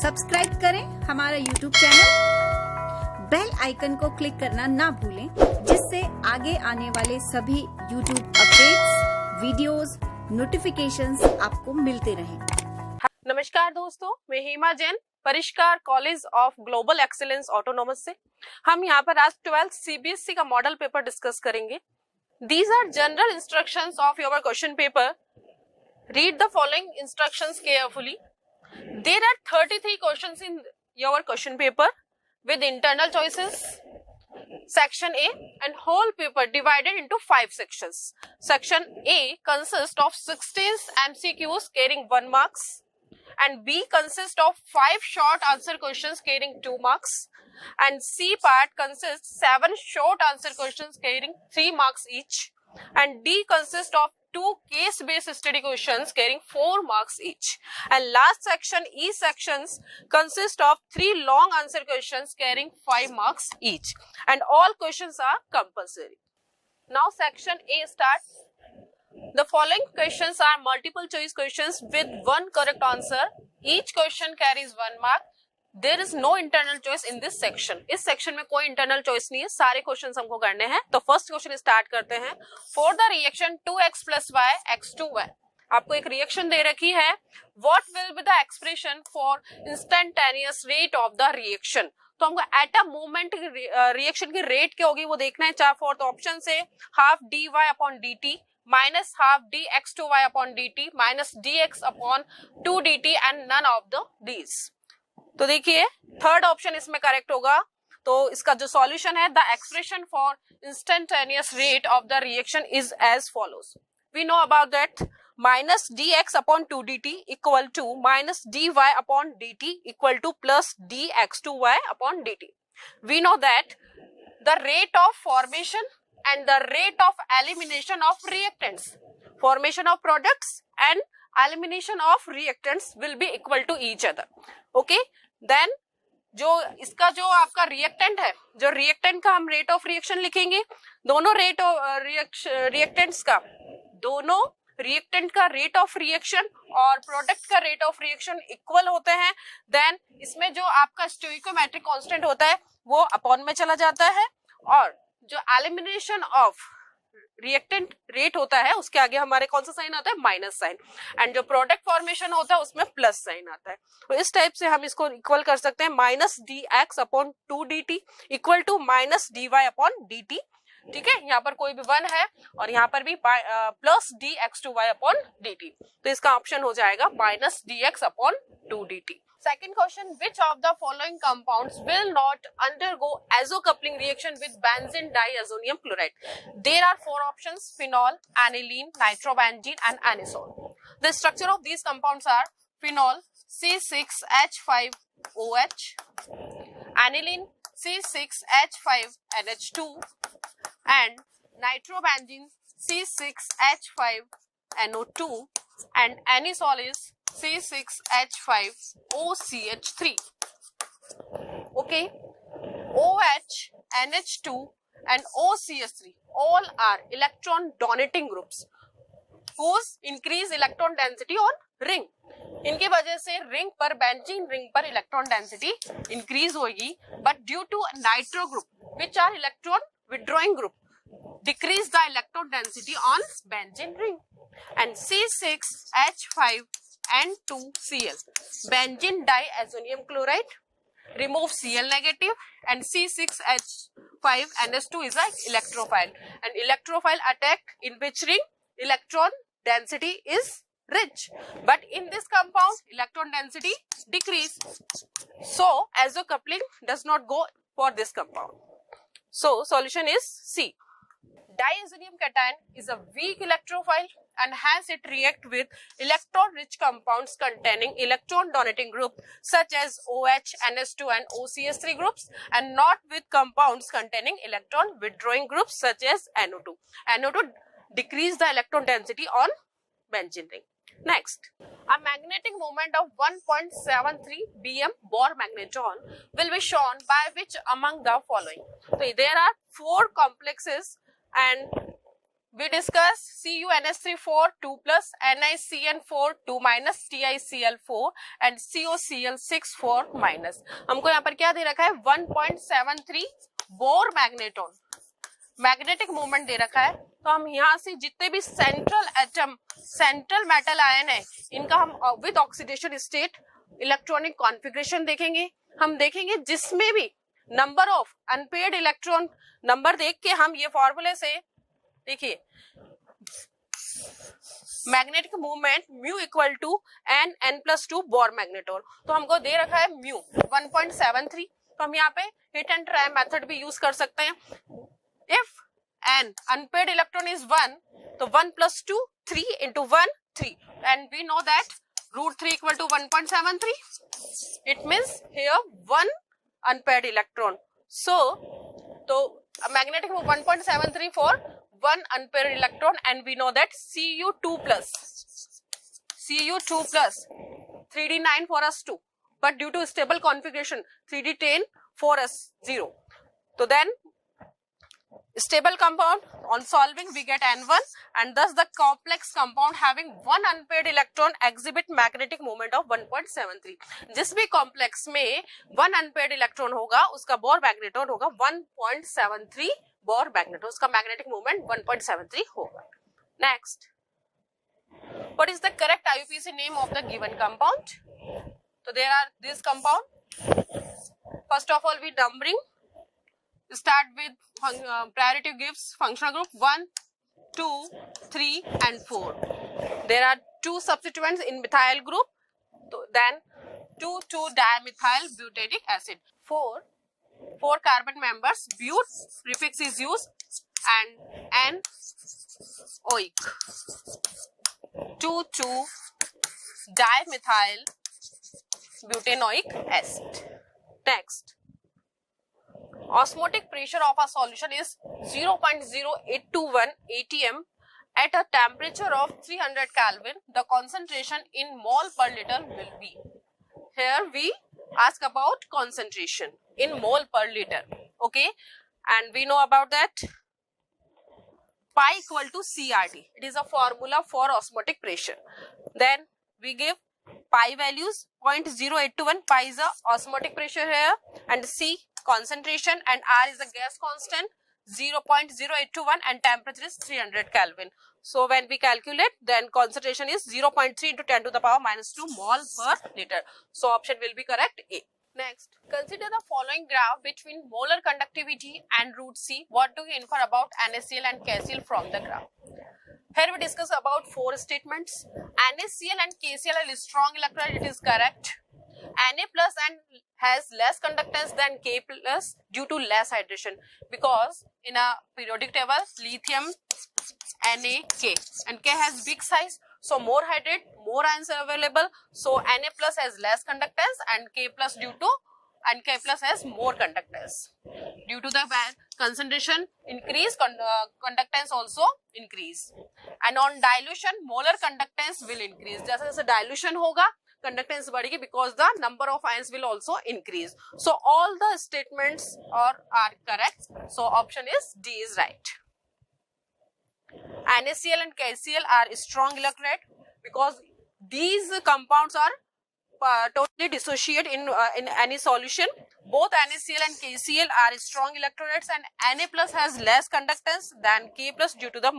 Subscribe करें हमारा YouTube channel, bell icon को क्लिक करना ना भूलें, जिससे आगे आने वाले सभी YouTube अपडेट्स, वीडियोस, नोटिफिकेशंस आपको मिलते रहें। नमस्कार दोस्तों, मैं हेमा जैन, परिष्कार college of global excellence autonomous से। हम यहाँ पर आज 12th CBSE का मॉडल पेपर डिस्कस करेंगे। These are general instructions of your question paper. Read the following instructions carefully. There are 33 questions in your question paper with internal choices, section A, and whole paper divided into 5 sections. Section A consists of 16 MCQs carrying 1 marks, and B consists of 5 short answer questions carrying 2 marks, and C part consists 7 short answer questions carrying 3 marks each, and D consists of 2 case-based study questions carrying 4 marks each, and last section E sections consist of 3 long answer questions carrying 5 marks each, and all questions are compulsory. Now section A starts. The following questions are multiple choice questions with 1 correct answer. Each question carries 1 mark. There is no internal choice in this section. इस section में कोई internal choice नहीं है, सारे questions हमको करने हैं। तो फर्स्ट क्वेश्चन स्टार्ट करते हैं। For the reaction 2x + y x2y, आपको एक रिएक्शन दे रखी है। What will be the expression for instantaneous rate of the reaction? तो हमको एट अ मोमेंट रिएक्शन की रेट क्या होगी वो देखना है। चार फोर्थ ऑप्शन से half dy/dt minus half dx2y/dt minus dx/2dt and none of the these. तो देखिए थर्ड ऑप्शन इसमें करेक्ट होगा। तो इसका जो सॉल्यूशन है, the expression for instantaneous rate of the reaction is as follows. We know about that minus dx/2dt equal to minus dy/dt equal to plus dx2y/dt. We know that the rate of formation and the rate of elimination of reactants, formation of products and elimination of reactants will be equal to each other. Okay, then जो इसका जो आपका reactant है, जो reactant का हम rate of reaction लिखेंगे, दोनों रेट ऑफ रिएक्टेंट्स का, दोनों रिएक्टेंट का रेट ऑफ रिएक्शन और प्रोडक्ट का रेट ऑफ रिएक्शन इक्वल होते हैं। देन इसमें जो आपका स्टोइकोमेट्रिक कांस्टेंट होता है वो अपॉन में चला जाता है, और जो एलिमिनेशन ऑफ रिएक्टेंट रेट होता है उसके आगे हमारे कौन सा साइन आता है? Minus sign. एंड जो प्रोडक्ट फॉर्मेशन होता है उसमें प्लस साइन आता है। तो इस टाइप से हम इसको इक्वल कर सकते हैं। Minus dx/2dt equal to minus dy/dt। ठीक है, यहाँ पर कोई भी 1 है और यहाँ पर भी प्लस dx2y/dt। तो इसका ऑप्शन हो जाएगा minus dx/2dt। Second question, which of the following compounds will not undergo azo-coupling reaction with benzene diazonium chloride? There are 4 options: phenol, aniline, nitrobenzene and anisole. The structure of these compounds are phenol C6H5OH, aniline C6H5NH2 and nitrobenzene C6H5NO2 and anisole is C6H5OCH3. Okay, OH, NH2 and OCH3 all are electron donating groups whose increase electron density on ring. इनकी वजह से ring पर, benzene ring पर electron density increase होगी, but due to nitro group which are electron withdrawing group decrease the electron density on benzene ring. And C6H5N2Cl, benzene diazonium chloride, remove Cl negative, and C6H5NH2 is an electrophile, and electrophile attack in which ring electron density is rich, but in this compound electron density decrease, so azo coupling does not go for this compound. So solution is C. Diazonium cation is a weak electrophile and hence it react with electron-rich compounds containing electron-donating group such as OH, NH2 and OCH3 groups, and not with compounds containing electron-withdrawing groups such as NO2. NO2 decrease the electron density on benzene ring. Next, a magnetic moment of 1.73 bm Bohr magnetron will be shown by which among the following? So there are 4 complexes and we discuss CuNH3 4 2 plus, NiCN4 2 minus, TiCl4 and CoCl6 4 minus. हमको यहाँ पर क्या दे रखा है 1.73 Bohr magneton magnetic moment दे रखा है. तो हम यहाँ से जितने भी central atom central metal ion है इनका हम with oxidation state electronic configuration देखेंगे. हम देखेंगे जिसमें भी number of unpaired electron number देख के हम ये फॉर्मूले से देखिए magnetic movement mu equal to n+2 Bohr magneton. तो हमको दे रखा है म्यू 1.73. तो हम यहाँ पे हिट एंड ट्राई मेथड भी यूज कर सकते हैं. If n unpaired electron is 1, तो 1 plus 2 3 into 1 3 and we know that root 3 equal to 1.73. It means here 1 unpaired electron. So magnetic move 1.73 for 1 unpaired electron and we know that Cu2 plus 3d9 for us 2, but due to stable configuration 3d10 for us 0. So then stable compound on solving we get N1 and thus the complex compound having one unpaired electron exhibit magnetic moment of 1.73. जिस भी complex में one unpaired electron होगा उसका bore magneton होगा 1.73 Bohr magneton, उसका magnetic moment 1.73 होगा. Next, what is the correct IUPAC name of the given compound? So there are this compound. First of all we numbering. Start with priority gives functional group 1, 2, 3 and 4. There are 2 substituents in methyl group. So then 2,2-dimethyl butyric acid. 4 carbon members, but prefix is used and N-oic. 2,2-dimethyl butanoic acid. Next. Osmotic pressure of a solution is 0.0821 atm at a temperature of 300 Kelvin. The concentration in mole per liter will be. Here we ask about concentration in mole per liter. Okay, and we know about that pi equal to CRT. It is a formula for osmotic pressure. Then we give pi values 0.0821. Pi is the osmotic pressure here and C concentration and R is the gas constant 0.0821 and temperature is 300 Kelvin. So when we calculate then concentration is 0.3 into 10 to the power minus 2 mole per liter. So option will be correct A. Next, consider the following graph between molar conductivity and root C. What do you infer about NaCl and KCl from the graph? Here we discuss about 4 statements. NaCl and KCl are strong electrolyte, it is correct. Na plus and has less conductance than K plus due to less hydration, because in a periodic table lithium Na K and K has big size, so more hydrate, more ions are available, so Na plus has less conductance and K plus has more conductance. Due to the concentration increase, conductance also increase, and on dilution molar conductance will increase. जैसे जैसे dilution होगा conductance बढ़ेगी because the number of ions will also increase. So all the statements are correct. So option is D is right. NaCl and KCl are strong electrolyte because these compounds are totally dissociate in any solution. Both NaCl and KCl are strong electrolytes and Na plus has less conductance than K plus due to the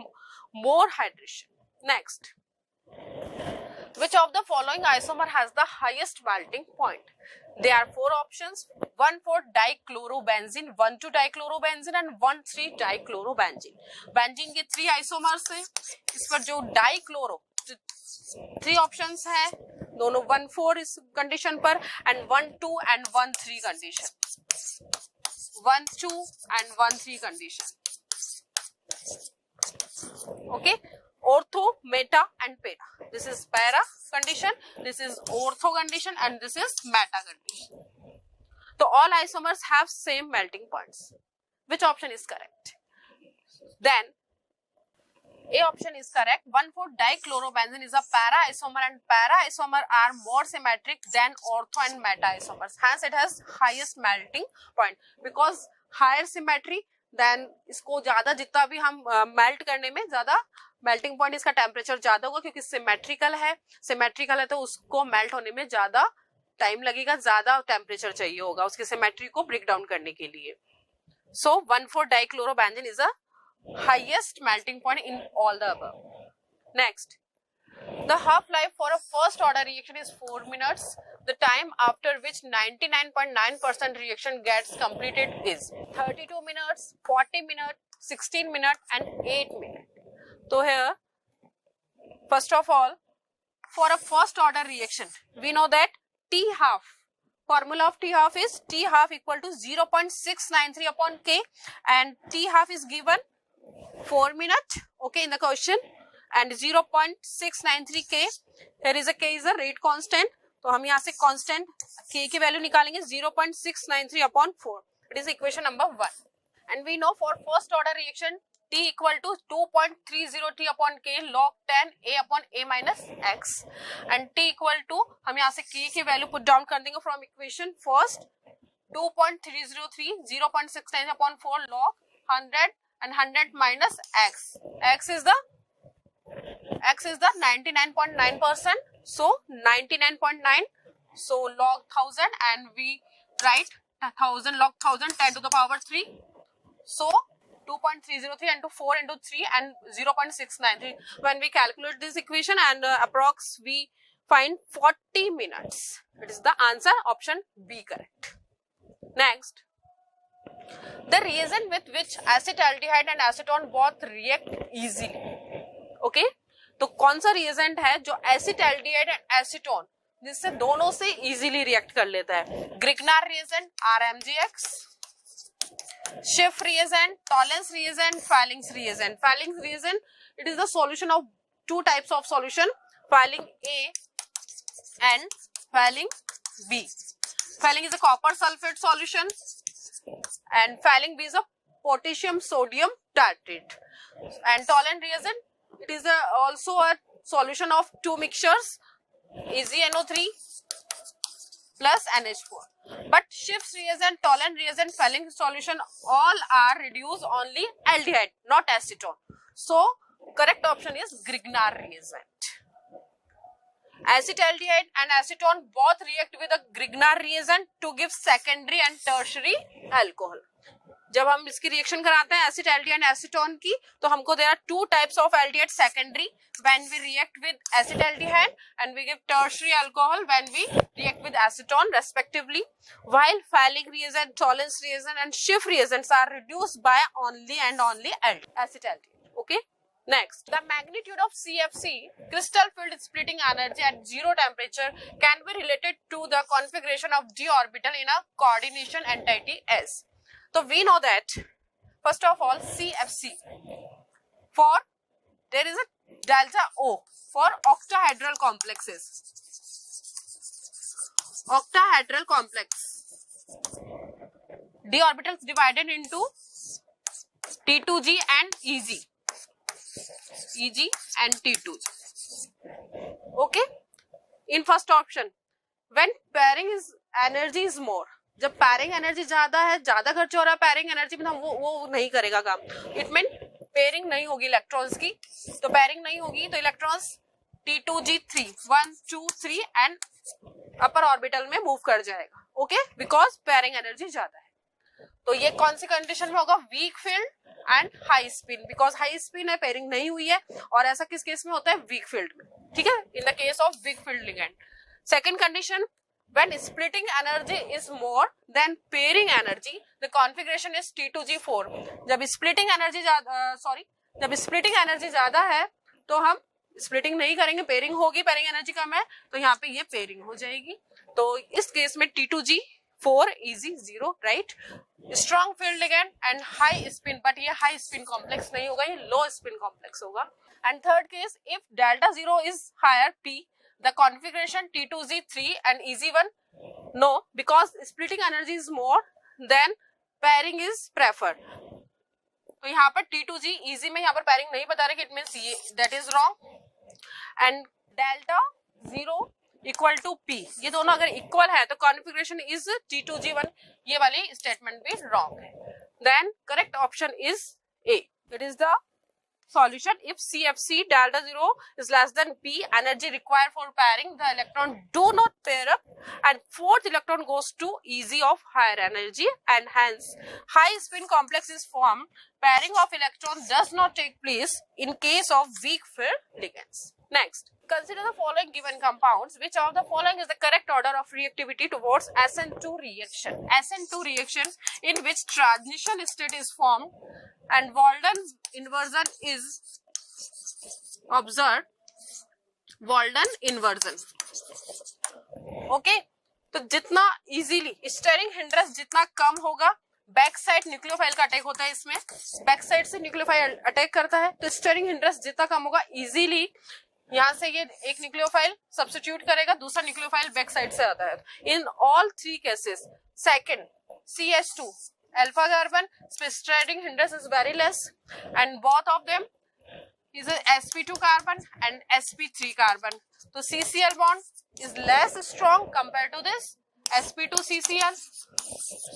more hydration. Next. Which of the following isomer has the highest melting point? There are 4 options. 1,4-dichlorobenzene, 1,2-dichlorobenzene and 1,3-dichlorobenzene. Benzene के 3 isomers हैं. इस पर जो dichloro 3 options है, दोनों 1,4 इस condition पर and 1,2 and 1,3 condition. 1,2 and 1,3 condition. Okay. Ortho, meta and para. This is para condition, this is ortho condition and this is meta condition. So all isomers have same melting points. Which option is correct? Then A option is correct. 1,4-dichlorobenzene is a para isomer and para isomer are more symmetric than ortho and meta isomers. Hence it has highest melting point because higher symmetry then इसको ज्यादा जितना भी हम melt करने में ज्यादा melting point इसका temperature ज्यादा होगा क्योंकि सिमेट्रिकल है तो उसको मेल्ट होने में ज्यादा टाइम लगेगा, ज्यादा टेम्परेचर चाहिए होगा उसकी सिमेट्री को ब्रेक डाउन करने के लिए. So 1,4-dichlorobenzene is the highest melting point in all the above. Next, the half-life for a first order reaction is 4 minutes. The time after which 99.9% reaction gets completed is 32 minutes, 40 minutes, 16 minutes and 8 minutes. So here, first of all, for a first order reaction, we know that T half, formula of T half is T half equal to 0.693 upon K, and T half is given 4 minutes, okay, in the question, and 0.693 K. Here is a K is a rate constant, तो हम यहाँ से constant K की value निकालेंगे 0.693 upon 4. It is equation number 1. And we know for first order reaction T equal to 2.30 T upon K log 10 A upon A minus X, and T equal to हम यहाँ से K की value put down कर देंगे from equation first 2.303 0.69 upon 4 log 100 and 100 minus X. X is the 99.9%, so 99.9, so log 1000, and we write 1000 log 1000 10 to the power 3, so 2.303 into 4 into 3 and 0.693. When we calculate this equation and approx we find 40 minutes. It is the answer, option B correct. Next, the reagent with which acetaldehyde and acetone both react easily. Okay, तो कौन सा reagent है जो acetaldehyde and acetone जिससे दोनों से easily react कर लेता है? Grignard reagent, RMGX, Schiff reagent, Tollens reagent, Fallings reagent. Fallings reagent, it is the solution of two types of solution, Falling A and Falling B. Falling is a copper sulfate solution and Falling B is a potassium sodium tartrate. And Tollens reagent, it is also a solution of two mixtures, AgNO3 plus NH4. But Schiff's reagent, Tollens reagent, Falling solution all are reduced only aldehyde, not acetone. So correct option is Grignard reagent. Acetaldehyde and acetone both react with a Grignard reagent to give secondary and tertiary alcohol. जब हम इसकी reaction कराते हैं acetaldehyde and acetone की, तो हमको there are two types of aldehyde secondary when we react with acetaldehyde and we give tertiary alcohol when we react with acetone respectively, while Falling reagent, Tollens reagent and Schiff reagents are reduced by only and only acetaldehyde. Okay. Next, the magnitude of CFC, crystal field splitting energy at zero temperature, can be related to the configuration of d orbital in a coordination entity S. So we know that first of all CFC, for there is a delta O for octahedral complexes. Octahedral complex, d orbitals divided into T2G and EG and T2G. Okay, in first option, when pairing is energy is more, जब pairing energy ज्यादा है, ज्यादा खर्च हो रहा है pairing energy में, वो नहीं करेगा काम. इट मीन पेयरिंग नहीं होगी इलेक्ट्रॉन्स की, तो पेयरिंग नहीं होगी तो electrons T2G3 1 2 3 and upper orbital में मूव कर जाएगा. ओके, बिकॉज पेयरिंग एनर्जी ज्यादा है. तो ये कौन सी कंडीशन में होगा? Weak field and high spin, because high spin है, पेयरिंग नहीं हुई है. और ऐसा किस केस में होता है? वीक फील्ड में. ठीक है, इन the case of weak field ligand. Second condition, when splitting energy is more than pairing energy, the configuration is T2G4. जब splitting energy ज्यादा है तो हम splitting नहीं करेंगे, pairing होगी, pairing energy कम है तो यहाँ पे ये pairing हो जाएगी. तो इस केस में T2G4 easy 0, right? Strong field ligand and high spin, but ये high spin complex नहीं होगा, ये low spin complex होगा. And third case, if delta 0 is higher, P, the configuration T2G3 and EG1, no, because splitting energy is more, then pairing is preferred. तो यहाँ पर T2G EG में यहाँ पर pairing नहीं बता रहे कि it means ये, that is wrong. And delta 0 equal to P, ये दोनों अगर equal है तो configuration is T2G1, ये वाली statement भी wrong है. then correct option is A. It is the solution. If CFC delta 0 is less than P, energy required for pairing the electron do not pair up, and fourth electron goes to Eg of higher energy, and hence high spin complex is formed. Pairing of electron does not take place in case of weak field ligands. Next, consider the following given compounds. Which of the following is the correct order of reactivity towards SN2 reaction? SN2 reaction in which transition state is formed and Walden inversion is observed. Walden inversion. Okay, तो जितना easily steering hindrance जितना कम होगा, back side nucleophile का attack होता है, इसमें back side से nucleophile attack करता है, तो स्टेरिंग हिंड्रेंस जितना कम होगा, इजीली यहाँ से ये एक न्यूक्लियोफाइल सब्स्टिट्यूट करेगा, दूसरा न्यूक्लियोफाइल बैक साइड से आता है. In all three cases, second CH2 alpha carbon steric hindrance is very less, and both of them is a sp2 carbon and sp3 carbon. So CCl bond is less strong compared to this sp2 CCl.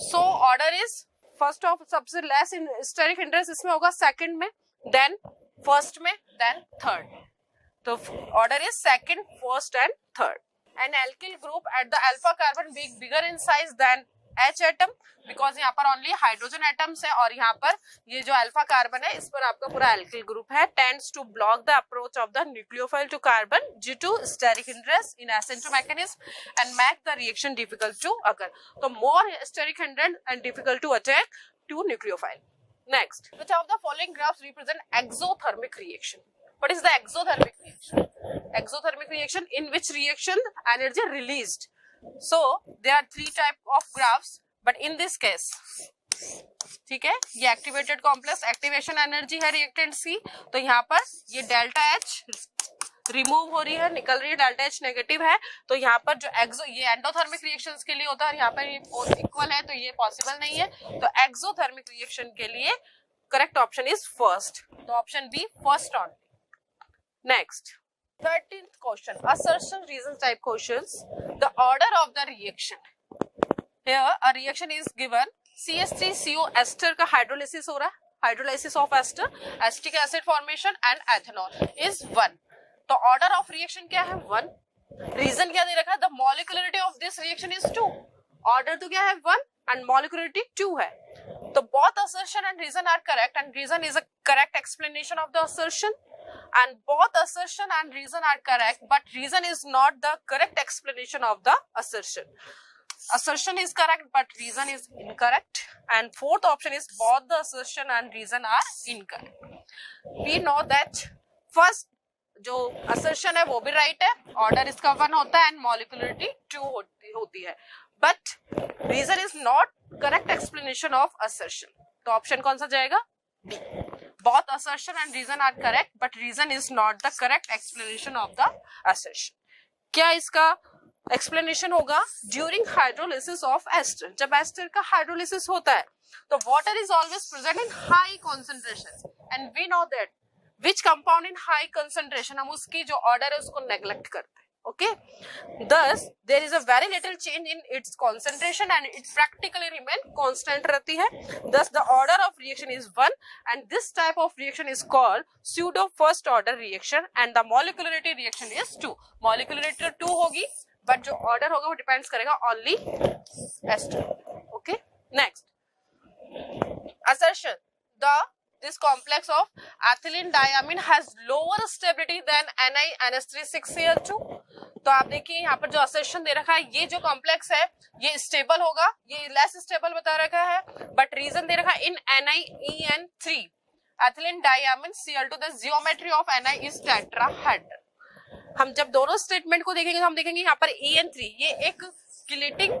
So order is first of सबसे less in steric hindrance इसमें होगा second में, then first में, then third. So order is second, first and third. An alkyl group at the alpha carbon being bigger in size than H atom, because यहाँ पर only hydrogen atoms है और यहाँ पर ये जो अल्फा कार्बन है इस पर आपका पूरा एल्किल ग्रुप है, tends to block the approach of the nucleophile to carbon due to steric hindrance in SN2 mechanism and make the reaction difficult to occur. So more steric hindrance and difficult to attack to nucleophile. Next, which of the following graphs represent exothermic reaction? What is the exothermic reaction? Exothermic reaction in which reaction energy released. So there are three type of graphs, but in this case, ठीक है, ये activated complex activation energy है reactant सी, तो यहाँ पर ये delta H remove हो रही है, निकल रही है, डेल्टा H नेगेटिव है, तो यहाँ पर जो ये एंडोथर्मिक रिएक्शंस के लिए होता है, यहाँ पर ये इक्वल है, तो ये पॉसिबल नहीं है. तो एक्सोथर्मिक रिएक्शन के लिए करेक्ट ऑप्शन इज फर्स्ट, तो option B first on. Next, 13th question, assertion reason type questions. The order of the reaction. Here a reaction is given, CH3CO ester का हाइड्रोलिसिस हो रहा है, hydrolysis of ester, acetic acid formation and ethanol is 1. तो order of reaction क्या है? 1. Reason क्या दे रखा है? The molecularity of this reaction is 2. Order तो क्या है? 1 एंड मॉलिक्युलरिटी 2 है. तो both assertion and reason are correct, and reason is a correct explanation of the assertion, and both assertion and reason are correct, but reason is not the correct explanation of the assertion. Assertion is correct but reason is incorrect, and fourth option is both the assertion and reason are incorrect. We know that first जो assertion है वो भी right है, order इसका 1 होता है and molecularity 2 होती है, but reason is not correct explanation of assertion. तो option कौन सा जाएगा? B. Both assertion and reason are correct, but reason is not the correct explanation of the assertion. क्या इसका एक्सप्लेनेशन होगा? ड्यूरिंग हाइड्रोलिसिस ऑफ एस्टर, जब ester का hydrolysis होता है तो water is always present in high concentration, and we know that which compound in high concentration, हम उसकी जो ऑर्डर है उसको नेग्लेक्ट करते हैं. Okay, thus there is a very little change in its concentration and it practically remain constant रहती है. Thus the order of reaction is 1, and this type of reaction is called pseudo first order reaction, and the molecularity reaction is 2. Molecularity 2 होगी, but जो order होगा वो depends करेगा only ester. Okay, next, assertion, this complex of ethylene diamine has lower stability than NiNH3 तो आप देखिए यहाँ पर जो assertion दे रखा है, ये जो कॉम्प्लेक्स है ये स्टेबल होगा, ये लेस स्टेबल बता रखा है, बट रीजन दे रखा है इन NiEN3 ethylene diamine Cl2 the geometry of Ni is tetrahedral. हम जब दोनों स्टेटमेंट को देखेंगे तो हम देखेंगे यहाँ पर EN3 ये एक किलेटिंग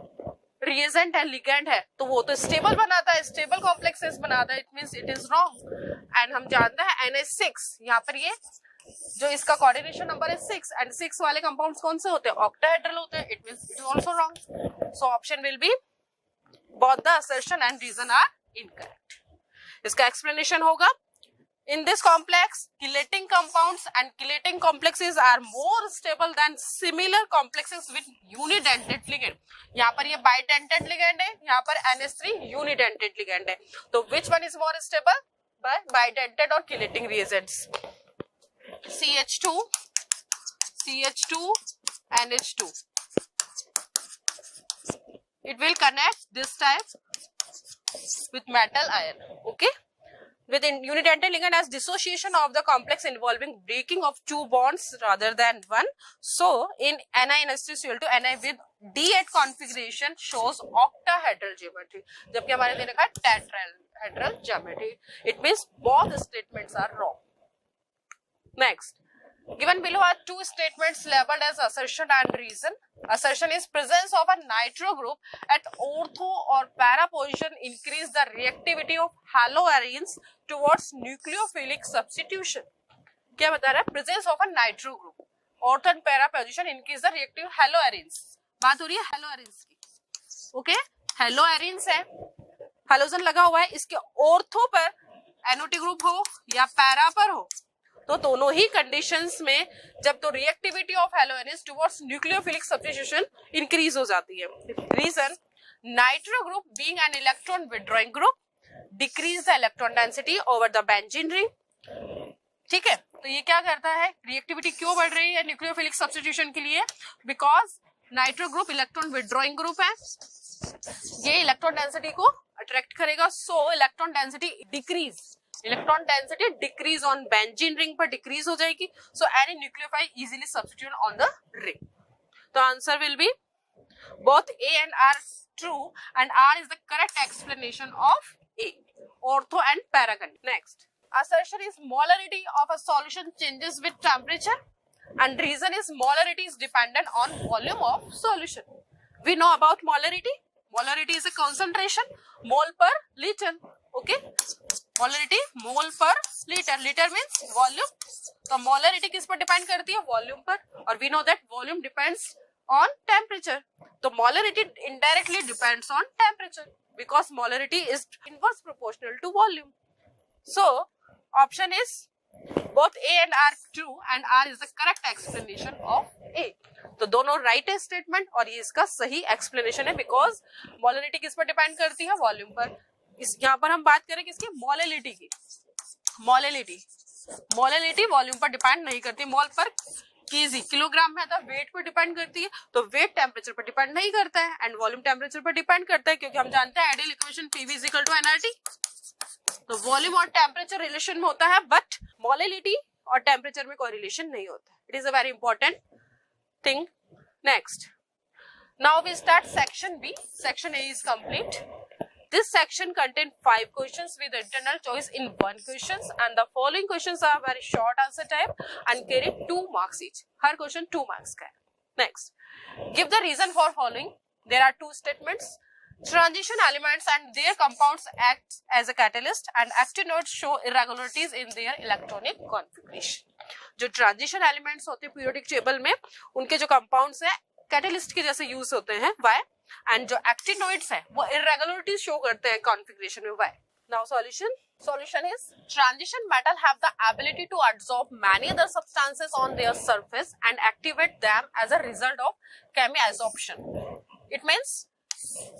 रिएजेंट है, लिगेंड है, तो वो तो स्टेबल बनाता है, स्टेबल कॉम्प्लेक्सेस बनाता है, it means it is wrong. And हम जानते हैं NH6, यहाँ पर ये जो इसका कोऑर्डिनेशन नंबर है 6, एंड 6 वाले कंपाउंड्स कौन से होते हैं? ऑक्टाहेड्रल होते हैं, it means it is also wrong. So option will be both the assertion and reason are incorrect. इसका एक्सप्लेनेशन होगा, in this complex chelating compounds and chelating complexes are more stable than similar complexes with unidentate ligand. यहाँ पर ये bidentate ligand है, यहाँ पर NH3 unidentate ligand है. तो which one is more stable? Bidentate और chelating reagents. CH2 NH2. It will connect this type with metal ion. Okay. With unidentate ligand as dissociation of the complex involving breaking of two bonds rather than one. So in NiNH3Cl2 Ni with D8 configuration shows octahedral geometry. जबकि हमारे दे रखा है tetrahedral geometry. It means both statements are wrong. Next. Given below are two statements labeled as assertion and reason. Assertion is presence of a nitro group at ortho or para position increase the reactivity of haloarenes towards nucleophilic substitution. क्या बता रहा है? Presence of a nitro group. Ortho and para position increase the reactive haloarenes. बात हो रही है haloarenes की. Okay? Haloarenes है. Halogen लगा हुआ है. इसके ortho पर NOT group हो या para पर हो, तो दोनों ही कंडीशंस में जब तो reactivity of haloarenes towards nucleophilic substitution increase हो जाती है. Reason, nitro group being an electron withdrawing group decrease the electron density over the benzene ring. ठीक है, तो ये क्या करता है? रिएक्टिविटी क्यों बढ़ रही है न्यूक्लियोफिलिक सब्स्टिट्यूशन के लिए? Because nitro group electron withdrawing group है, ये इलेक्ट्रॉन डेंसिटी को अट्रैक्ट करेगा. So electron density decrease, electron density decrease on benzene ring पर डिक्रीज हो जाएगी. So any nucleophile easily substitute on the ring. तो answer will be both A and R true and R is the correct explanation of A. Ortho and para condition. Next, assertion is molarity of a solution changes with temperature and reason is molarity is dependent on volume of solution. We know about molarity. Molarity is a concentration, mole per liter. Okay, molarity mole per liter. Liter means volume. तो molarity किस पर depend करती है? Volume पर. और we know that volume depends on temperature. तो molarity indirectly depends on temperature because molarity is inverse proportional to volume. So option is both A and R true and R is the correct explanation of A. तो दोनों right है statement और ये इसका सही explanation है because molarity किस पर डिपेंड करती है? वॉल्यूम पर. इस यहाँ पर हम बात करें किसकी? मोलैलिटी की. मोलैलिटी वॉल्यूम पर डिपेंड नहीं करती. मोल पर केजी किलोग्राम में था, वेट पर डिपेंड करती है. तो वेट टेम्परेचर पर डिपेंड नहीं करता है एंड वॉल्यूम टेम्परेचर पर डिपेंड करता है क्योंकि हम जानते हैं ideal equation PV is equal to nRT. तो वॉल्यूम और टेम्परेचर रिलेशन में होता है बट मोलैलिटी और टेम्परेचर में कोई रिलेशन नहीं होता. It is a very important thing. Next, now we start section B. Section A is complete. This section contains 5 questions with internal choice in 1 questions and the following questions are very short answer type and carry 2 marks each. Her question 2 marks का है. Next, give the reason for following. There are 2 statements. Transition elements and their compounds act as a catalyst and actinoids show irregularities in their electronic configuration. जो transition elements होते हैं periodic table में, उनके जो compounds हैं catalyst के जैसे use होते हैं. वाई? एंड जो एक्टिनोइड्स हैं वो इरेगुलरिटीज शो करते हैं कॉन्फ़िगरेशन में. Why? Now solution is transition metal have the ability to absorb many other substances on their surface and activate them as a result of chemiabsorption. It means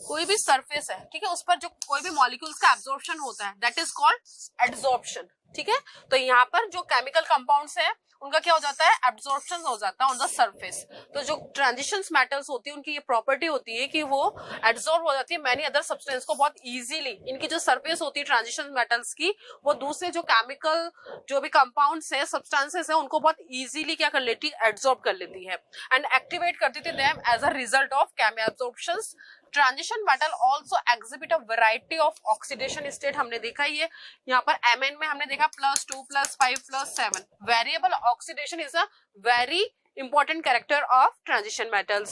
कोई भी surface है, ठीक है, उस पर जो कोई भी मॉलिक्यूल्स का एब्जॉर्प्शन होता है दैट इज कॉल्ड एडसॉर्प्शन. ठीक है, तो यहाँ पर जो केमिकल कंपाउंड्स है उनका क्या हो जाता है? एब्जॉर्प्शन हो जाता है ऑन द सरफेस. तो जो ट्रांजिशंस मेटल्स होती है उनकी ये प्रॉपर्टी होती है कि वो एब्जॉर्ब हो जाती है मैनी अदर सब्सटेंस को बहुत इजीली. इनकी जो सरफेस होती है ट्रांजिशन मेटल्स की वो दूसरे जो केमिकल जो भी कंपाउंड्स है सब्सटेंसेस है उनको बहुत इजीली क्या कर लेती है? एब्जॉर्ब कर लेती है एंड एक्टिवेट कर देती है them as a result of chemisorptions. Transition metal also exhibit a variety of oxidation state. हमने देखा ये यहाँ पर Mn में हमने देखा +2 +5 +7. Variable oxidation is a very important character of transition metals.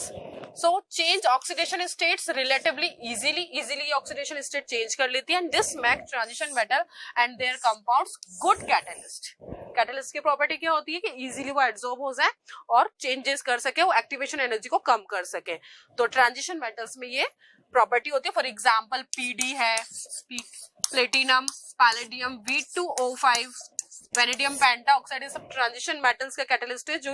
So change oxidation states relatively easily oxidation state change कर लेती है and this make transition metal and there compounds good catalyst. Catalyst की property क्या होती है कि easily वो absorb हो जाए और चेंजेस कर सके, वो एक्टिवेशन एनर्जी को कम कर सके. तो ट्रांजिशन मेटल्स में ये प्रॉपर्टी होती है. फॉर एग्जांपल PD है, platinum, palladium, V2O5, vanadium pentoxide, ये सब ट्रांजिशन मेटल्स का कैटलिस्ट है जो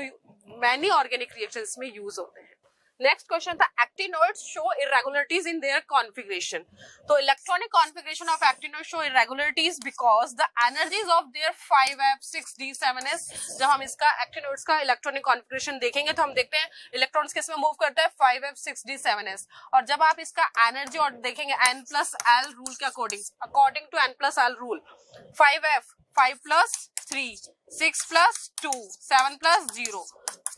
मैनी ऑर्गेनिक रिएक्शंस में यूज होते हैं. नेक्स्ट क्वेश्चन था actinoids show irregularities in their configuration. तो electronic configuration of actinoid show irregularities because the energies of their 5f 6d 7s। जब हम इसका एक्टिनोइड्स का इलेक्ट्रॉनिक कॉन्फ़िगरेशन देखेंगे तो हम देखते हैं इलेक्ट्रॉन्स किस में मूव करते हैं 5f 6d 7s। और जब आप इसका एनर्जी और देखेंगे n+l रूल के according to n+l rule 5f 5 plus 3 6 plus 2 7 plus 0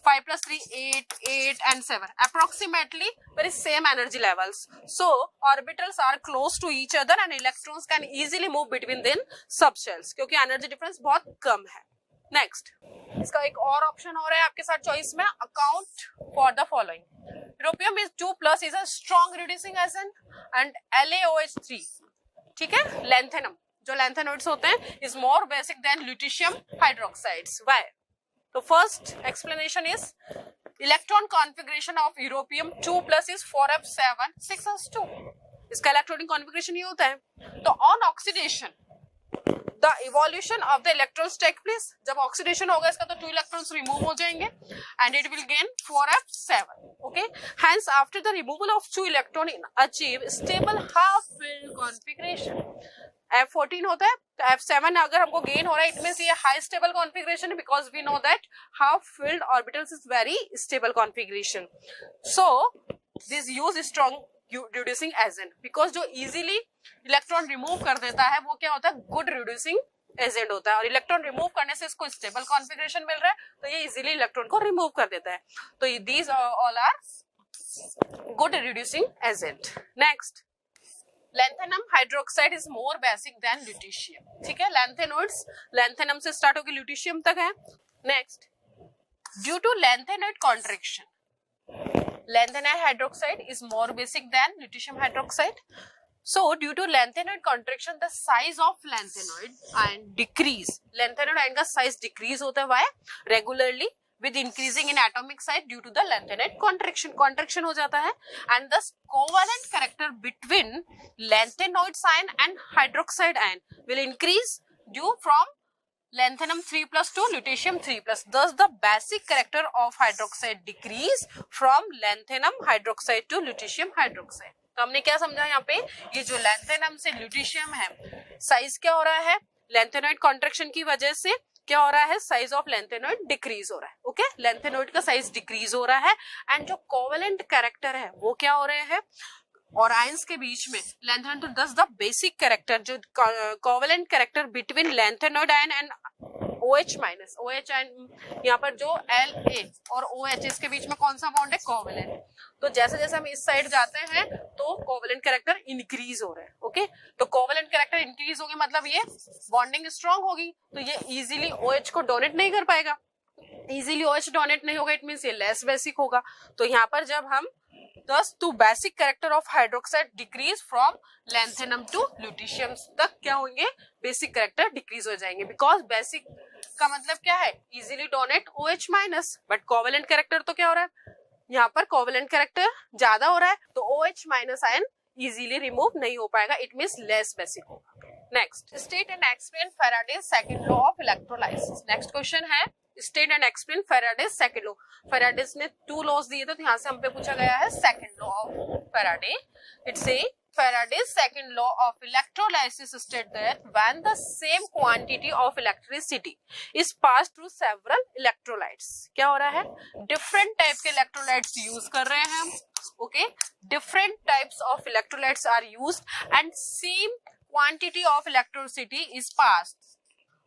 5 plus 3 8 and 7 approximately very same energy levels, so orbitals are close to each other and electrons can easily move between them subshells क्योंकि energy difference बहुत कम है। Next इसका एक और option हो रहा है आपके साथ चॉइस में, account for the following. Europium is 2+ is a strong reducing agent and LaOH3, ठीक है। लैंथेनम जो लैंथेनोइड्स होते हैं is more basic than lutetium hydroxides. Why? तो first explanation is electron configuration of europium 2+ is 4f7 6s2। इसका electronic configuration ये होता है। तो on oxidation the evolution of the electrons take place. जब ऑक्सीडेशन होगा इसका तो 2 इलेक्ट्रॉन्स रिमूव हो जाएंगे and it will gain 4f7, okay. Hence after the removal of 2 electron achieve stable half filled configuration. F14 होता है तो F7 अगर हमको गेन हो रहा है इट मींस ये हाई स्टेबल कॉन्फ़िगरेशन है because we know that half filled orbitals is very stable configuration. So this use strong reducing agent because जो इजीली इलेक्ट्रॉन रिमूव कर देता है वो क्या होता है, गुड रिड्यूसिंग एजेंट होता है। और इलेक्ट्रॉन रिमूव करने से इसको स्टेबल कॉन्फ़िगरेशन मिल रहा है तो ये इजीली इलेक्ट्रॉन को रिमूव कर देता है। तो these all are good reducing agent. Next lanthanum hydroxide is more basic than lutetium, ठीक है। लैंथेनोइड्स लैंथेनम से स्टार्ट होकर ल्यूटिशियम तक है। Next due to lanthanoid contraction lanthanide hydroxide is more basic than lutetium hydroxide. So due to lanthanide contraction the size of lanthanide ion decrease। lanthanide ion का size decrease होता है why? Regularly with increasing in atomic size due to the lanthanide contraction हो जाता है and thus covalent character between lanthanoid ion and hydroxide ion will increase due from lanthanum 3+ to lutetium 3+. Thus the basic character of hydroxide decrease from lanthanum hydroxide to lutetium hydroxide। तो हमने क्या समझा यहाँ पे, ये जो लैंथेनम से ल्यूटिशियम है साइज क्या हो रहा है, लैंथेनोइड कॉन्ट्रैक्शन की वजह से क्या हो रहा है, साइज ऑफ लैंथेनोइड डिक्रीज हो रहा है, ओके। लैंथेनोइड का साइज डिक्रीज हो रहा है एंड जो कोवेलेंट कैरेक्टर है वो क्या हो रहे हैं और आयंस के बीच में लैंथेनोइड। तो दस द बेसिक कैरेक्टर जो covalent character between lanthanoid ion and OH minus OH ion, यहाँ पर जो La और OH इसके बीच में कौन सा बॉन्ड है, कोवेलेंट। तो जैसे जैसे हम इस साइड जाते हैं तो कोवेलेंट कैरेक्टर इंक्रीज हो रहा है, ओके। तो कोवेलेंट कैरेक्टर इंक्रीज होगी मतलब ये बॉन्डिंग स्ट्रांग होगी तो ये इजीली OH को डोनेट नहीं कर पाएगा। इजीली OH डोनेट नहीं होगा इट मींस ये लेस बेसिक होगा। तो यहाँ पर जब हम thus to basic character of hydroxide decrease from lanthanum to lutetium तक क्या होंगे, बेसिक कैरेक्टर डिक्रीज हो जाएंगे बिकॉज बेसिक का मतलब क्या है, easily donate OH minus, but covalent character तो क्या हो रहा है, यहाँ पर कोवेलेंट कैरेक्टर ज्यादा हो रहा है तो OH minus ion easily remove नहीं हो पाएगा, इट मींस लेस बेसिक होगा। Next state and explain Faraday's second law of electrolysis. Next question है state and explain Faraday's second law. Faraday's ने 2 लॉज दिए थे तो यहाँ से हम पे पूछा गया है second law of Faraday. It's a Faraday's second law of electrolysis states that when the same quantity of electricity is passed through several electrolytes, क्या हो रहा है, different type के electrolytes use कर रहे हैं हम, okay, different types of electrolytes are used and same quantity of electricity is passed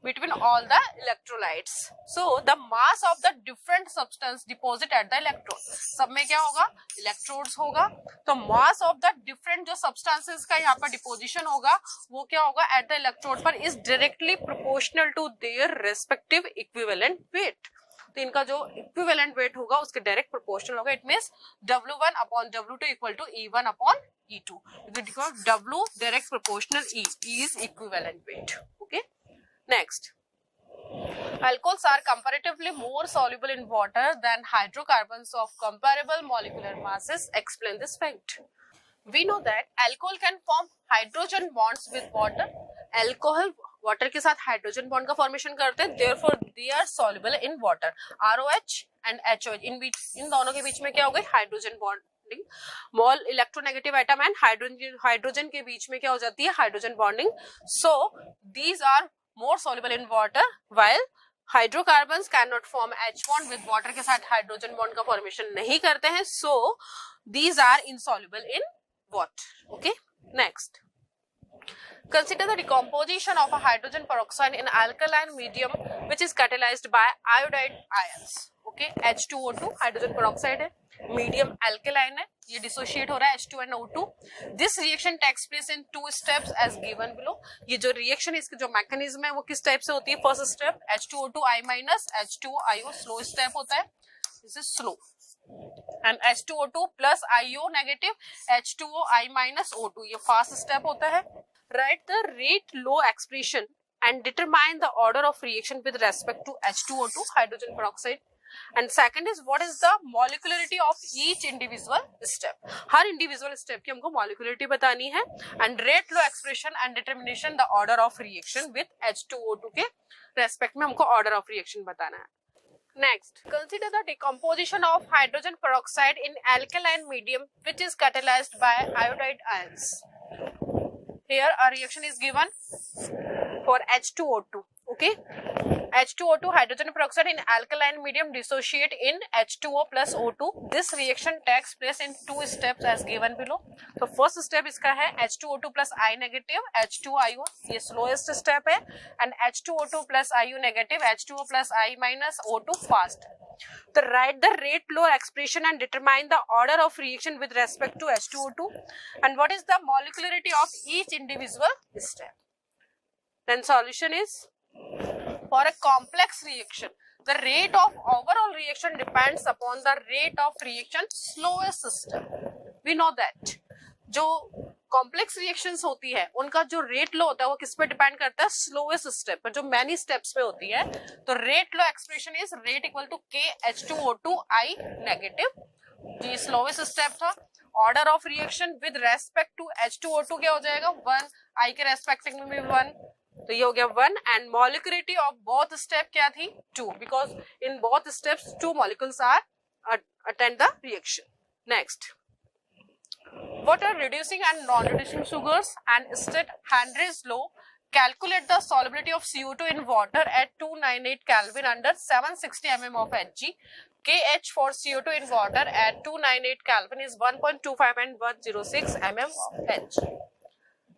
between all the electrolytes. So the mass of the different substance deposit at the electrode, सब में क्या होगा, electrodes होगा, तो mass of the different जो substances का यहाँ पर deposition होगा वो क्या होगा at the electrode पर is directly proportional to their respective equivalent weight। तो इनका जो equivalent weight होगा उसके direct proportional होगा, it means W1 upon W2 equal to E1 upon E2 because W direct proportional E is equivalent weight, okay। Next, alcohols are comparatively more soluble in water than hydrocarbons of comparable molecular masses. Explain this fact. We know that alcohol can form hydrogen bonds with water. Alcohol water के साथ hydrogen bond का formation करते हैं, therefore they are soluble in water. ROH and HOH, इन दोनों के बीच में क्या हो गई, hydrogen bonding. More electronegative atom and hydrogen के बीच में क्या हो जाती है, hydrogen bonding. So these are more soluble in water, while hydrocarbons can not form H bond with water के साथ हाइड्रोजन बॉन्ड का फॉर्मेशन नहीं करते हैं. So these are insoluble in water. Okay, next. Consider the decomposition of a hydrogen peroxide in alkaline medium which is catalyzed by iodide ions. Okay, H2O2 hydrogen peroxide है, medium alkaline है, ये dissociate हो रहा है H2 and O2. This reaction takes place in 2 steps as given below. ये जो reaction, इसकी जो मैकेनिज्म है वो किस टाइप से होती है. First step H2O2 I minus H2O IO, slow step होता है, this is slow. And H2O2 plus IO negative H2O I minus O2, ये फास्ट स्टेप होता है. Write the rate law expression and determine the order of reaction with respect to H2O2 hydrogen peroxide. And second is what is the molecularity of each individual step. Her individual step की हमको molecularity बतानी है. And rate law expression and determination the order of reaction with H2O2 के respect में हमको order of reaction बताना है. Next, consider the decomposition of hydrogen peroxide in alkaline medium which is catalyzed by iodide ions. Here a reaction is given for H2O2. Okay, H2O2 hydrogen peroxide in alkaline medium dissociate in H2O plus O2. This reaction takes place in 2 steps as given below. So first step इसका है H2O2 plus I negative H2O IO, ये slowest step है, and H2O2 plus IU negative H2O plus I minus O2 fast. So write the rate law expression and determine the order of reaction with respect to H2O2 and what is the molecularity of each individual step. Then solution is, for a complex reaction, the rate of overall reaction depends upon the rate of reaction slowest step. We know that. जो complex reactions होती है उनका जो rate लो होता है वो किस पे डिपेंड करता है, स्लोएस्ट स्टेप पर, जो मैनी स्टेप्स पे होती है. तो rate law expression is rate equal to K H2O2 I negative, ये स्लोएस्ट स्टेप था. Order of reaction with respect to H2O2 क्या हो जाएगा, 1, I के रेस्पेक्ट में भी 1, तो ये हो गया 1. And molecularity of both step क्या थी, 2, because in both steps 2 molecules are attend the reaction. Next, what are reducing and non-reducing sugars and state Henry's law. Calculate the solubility of CO2 in water at 298 Kelvin under 760 mm of Hg. KH for CO2 in water at 298 Kelvin is 1.25 and 106 mm of H.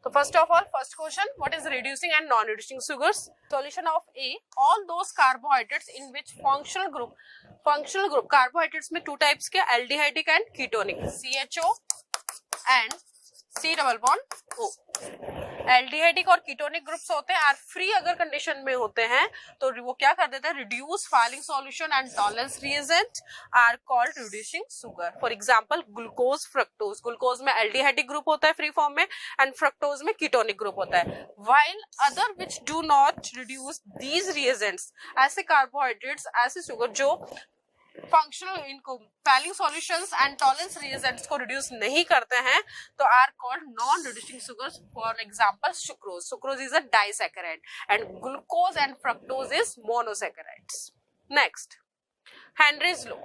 So first of all, first question, what is reducing and non-reducing sugars? Solution of A, all those carbohydrates in which functional group carbohydrates में 2 types के, aldehydic and ketonic, CHO and C double bond O. Aldehydic और ketonic groups होते हैं, are free अगर condition में होते हैं तो वो क्या कर देते हैं, reduce Fehling solution and Tollens reagent are called reducing sugar. For example glucose, fructose. Glucose में एल्डिहाइडिक ग्रुप होता है फ्री फॉर्म में एंड फ्रक्टोज में कीटोनिक ग्रुप होता है. While other which do not reduce these reagents, ऐसे carbohydrates, ऐसे sugar जो फंक्शनल इनको Fehling solutions and Tollens reagents को रिड्यूस नहीं करते हैं तो are called non reducing sugars. For example sucrose. Sucrose is a disaccharide and glucose and fructose is monosaccharides. Next, Henry's law.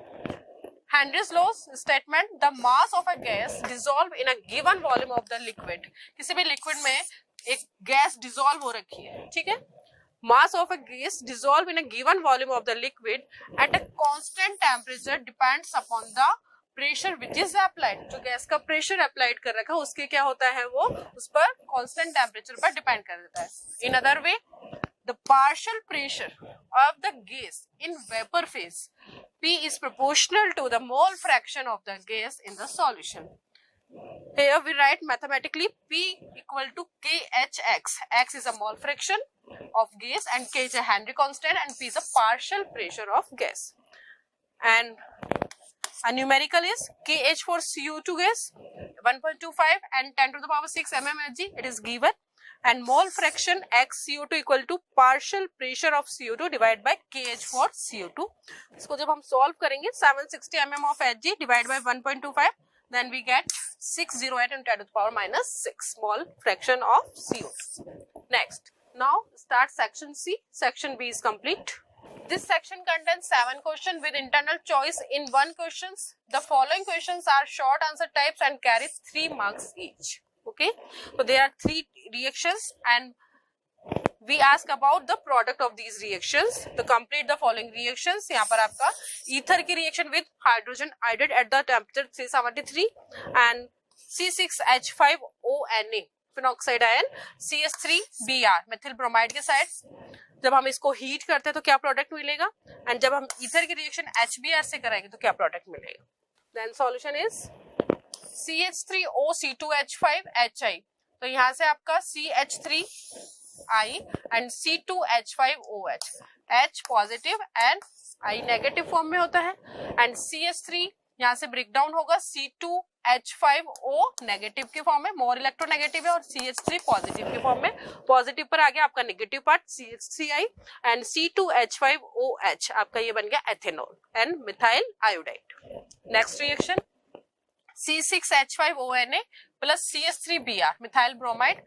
Henry's law statement, the mass of a gas dissolved in a given volume of the liquid. किसी भी liquid में एक gas dissolve हो रखी है, ठीक है. Mass of a gas dissolved in a given volume of the liquid at a constant temperature depends upon the pressure which is applied. जो गैस का प्रेशर अप्लाइड कर रखा है उसके क्या होता है, वो उस पर कांस्टेंट टेम्परेचर पर डिपेंड कर देता है. In other way, the partial pressure of the gas in vapor phase P is proportional to the mole fraction of the gas in the solution. Here we write mathematically P equal to KHX. X is a mole fraction of gas and K is a Henry constant and P is a partial pressure of gas. And a numerical is KH for CO2 gas 1.25 and 10 to the power 6 mmHg. It is given. And mole fraction X CO2 equal to partial pressure of CO2 divided by KH for CO2. इसको जब हम solve करेंगे 760 mm of Hg divided by 1.25, then we get 608 and 10 to the power minus 6 mole fraction of CO2. Next, now start section C. Section B is complete. This section contains 7 questions with internal choice in 1 questions. The following questions are short answer types and carry 3 marks each. Okay, so there are 3 reactions and we ask about the product of these reactions. To complete the following reactions, यहाँ पर आपका ether की reaction with hydrogen iodide at the temperature 373 and C6H5ONA phenoxide ion CH3Br methyl bromide के side जब हम इसको heat करते हैं तो क्या प्रोडक्ट मिलेगा, एंड जब हम ईथर की रिएक्शन HBr से कराएंगे तो क्या प्रोडक्ट मिलेगा. Then solution is CH3O C2H5HI. तो यहाँ से आपका CH3I and C2H5OH, H positive and I negative form में होता है, एंड CH3 यहाँ से ब्रेक डाउन होगा C2H5O नेगेटिव के फॉर्म में, मोर इलेक्ट्रोनेगेटिव है, और CH3 पॉजिटिव के फॉर्म में. पॉजिटिव पर आ गया आपका negative part CH3I and C2H5OH आपका ये बन गया ethanol and methyl iodide. Next reaction C6H5ONA plus CH3Br methyl bromide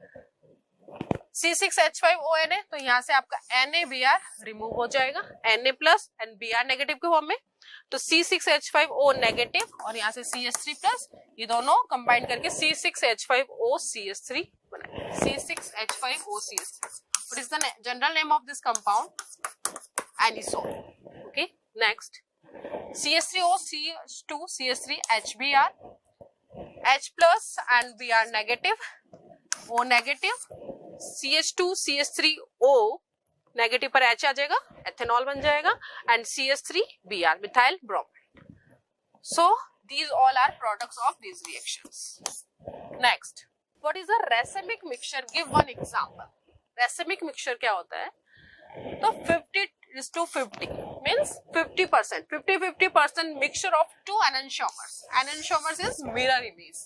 C6H5ONA. तो यहाँ से आपका NaBr रिमूव हो जाएगा, Na plus and Br negative के फॉर्म में, तो C6H5O नेगेटिव और यहाँ से CH3 प्लस, ये दोनों कंबाइन करके C6H5OCH3 बनाएंगे. C6H5OCH3. What is the general name of this compound? Anisole. Okay. Next, CH3O CH2 CH3HBr, H plus and Br negative, O negative, CH2 CH3O negative पर H आ जाएगा, ethanol बन जाएगा, and CH3Br methyl bromide. So these all are products of these reactions. Next, what is a racemic mixture? Give one example. Racemic mixture क्या होता है? तो 50:50 means 50%, 50-50% mixture of 2 enantiomers. Enantiomers is mirror image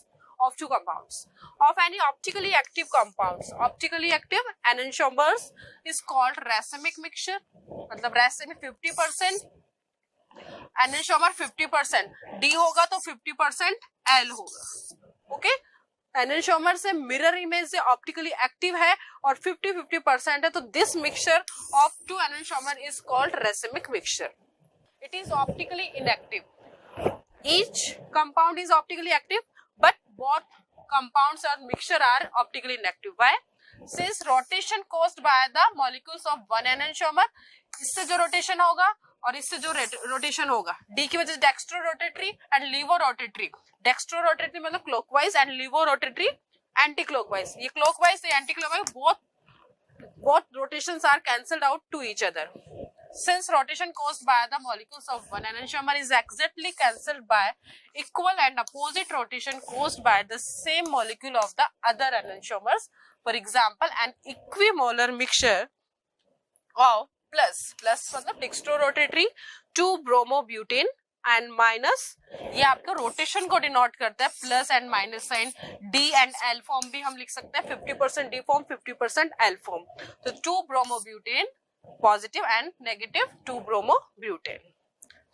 of 2 compounds of any optically active compounds. Optically active enantiomers is called racemic mixture. मतलब racemic 50%, enantiomer 50%, D होगा तो 50% L होगा. Okay, enantiomer से mirror image से optically active है और 50-50% है, तो this mixture of 2 enantiomer is called racemic mixture. It is optically inactive. Each compound is optically active, but both compounds or mixture are optically inactive. Why? Since rotation caused by the molecules of one enantiomer, इससे जो rotation होगा और इससे जो rotation होगा, D की वजह से dextro rotatory and levo rotatory. Dextro rotatory मतलब clockwise and levo rotatory anti clockwise. ये clockwise से anti clockwise both rotations are cancelled out to each other. Since rotation caused by the molecules of one enantiomer is exactly cancelled by equal and opposite rotation caused by the same molecule of the other enantiomers. For example, an equimolar mixture of plus मतलब dextrorotatory 2-bromobutane and minus, ये आपका rotation को denote करता है, plus and minus sign, D and L form भी हम लिख सकते हैं, 50% D फॉर्म 50% L फॉर्म. तो 2-bromobutane positive and negative 2-bromobutane.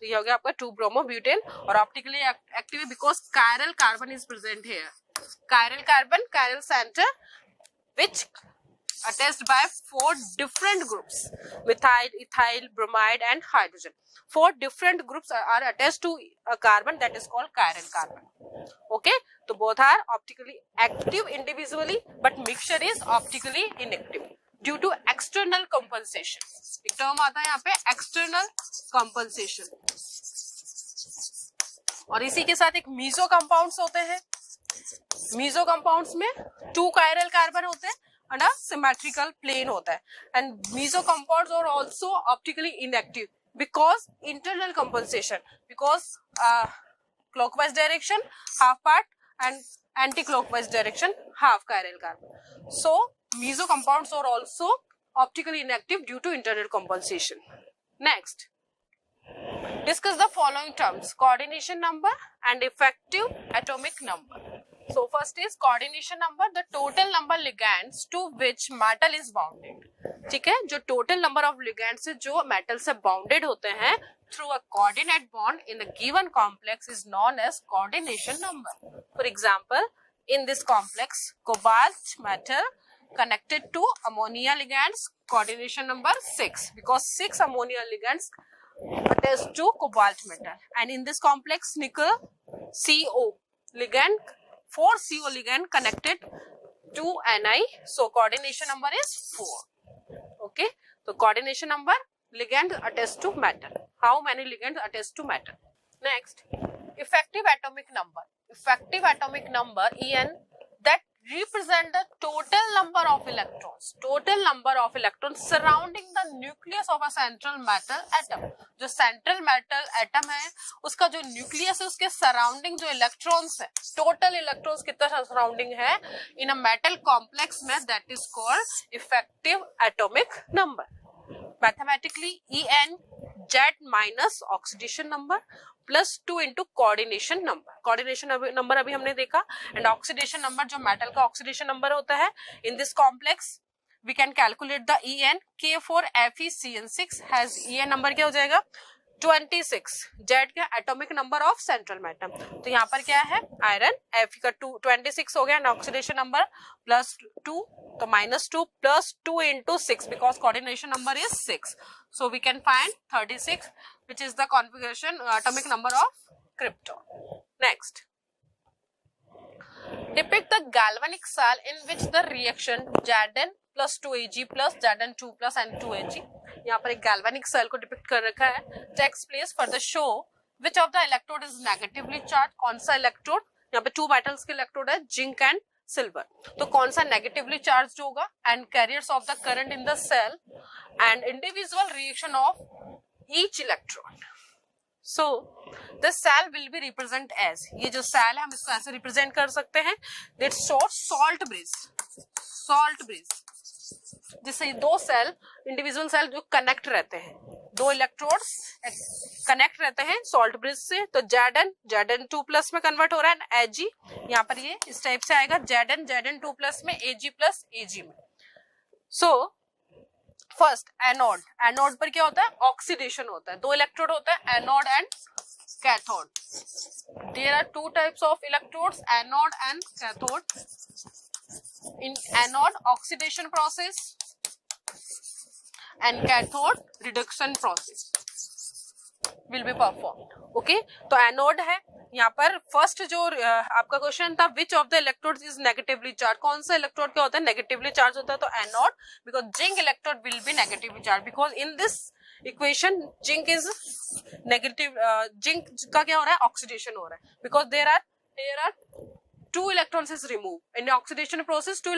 तो ये हो गया आपका 2-bromobutane और optically active because chiral carbon is present here. Chiral carbon, chiral center which attached by 4 different groups: methyl, ethyl, bromide and hydrogen. 4 different groups are attached to a carbon, that is called chiral carbon. Okay, so both are optically active individually but mixture is optically inactive due to external compensation. एक term आता है यहाँ पे external compensation. और इसी के साथ एक मीजो कंपाउंड्स होते हैं. मीजो कंपाउंड्स में 2 chiral कार्बन होते हैं and a symmetrical plane होता है, and meso compounds are also optically inactive because internal compensation, because clockwise direction half part and anti-clockwise direction half chiral carbon. So meso compounds are also optically inactive due to internal compensation. Next, discuss the following terms: coordination number and effective atomic number. So first is coordination number, the total number ligands to which metal is bounded. ठीक है, जो total number of ligands से जो metal से bounded होते हैं through a coordinate bond in a given complex is known as coordination number. For example, in this complex, cobalt metal connected to ammonia ligands, coordination number 6, because 6 ammonia ligands attached to cobalt metal, and in this complex nickel CO ligand, 4 CO ligand connected to Ni, so coordination number is 4. Okay, so coordination number, ligand attached to metal. How many ligands attached to metal? Next, effective atomic number. Effective atomic number En, that represent the total number of electrons. Total number of electrons surrounding the nucleus of a central metal atom. जो central metal atom है, उसका जो nucleus है, उसके surrounding जो electrons है, total electrons कितना surrounding है in a metal complex में, that is called effective atomic number. Mathematically, En Z minus oxidation number plus 2 into coordination number. Coordination number अभी हमने देखा, and oxidation number जो metal का oxidation number होता है, in this complex we can calculate the En. K4FeCN6 has En number क्या हो जाएगा 26. Z का atomic number of central atom. तो यहाँ पर क्या है आयरन, Fe का 26 हो गया, and oxidation number plus 2, तो minus 2 plus 2 into 6, because coordination number is 6. So we can find 36, which is the configuration atomic number of krypton. Next, depict the galvanic cell in which the reaction Zn plus 2Ag plus Zn2 plus N2Ag, यहाँ पर एक galvanic cell को depict कर रखा है, takes place for the show which of the electrode is negatively charged. कौन सा electrode, यहाँ पे 2 metals के electrode है, zinc and silver, तो कौन सा negatively charged होगा, and carriers of the current in the cell and individual reaction of each electron. So the cell will be represent as, ये जो cell है हम इसको ऐसे represent कर सकते हैं, that shows salt bridge, जिससे दो सेल, इंडिविजुअल सेल जो कनेक्ट रहते हैं, दो इलेक्ट्रोड्स कनेक्ट रहते हैं सॉल्ट ब्रिज से, तो Zn2 प्लस में कन्वर्ट हो रहा है Ag, यहाँ पर ये इस टाइप से आएगा Zn2 प्लस में Ag प्लस Ag में. सो फर्स्ट एनोड पर क्या होता है, ऑक्सीडेशन होता है, दो इलेक्ट्रोड होता है anode and cathode. There are 2 types of electrodes, anode and cathode. In anode, oxidation process and cathode reduction process will be performed. Okay, तो एनोड है, यहाँ पर फर्स्ट जो आपका क्वेश्चन था, which of the electrodes is negatively charged, कौन सा electrode क्या होता है नेगेटिवली चार्ज होता है, तो anode, because zinc electrode will be negatively charged, because in this equation zinc is negative, zinc का क्या हो रहा है ऑक्सीडेशन हो रहा है, because there are 2 electrons is removed in the oxidation process, 2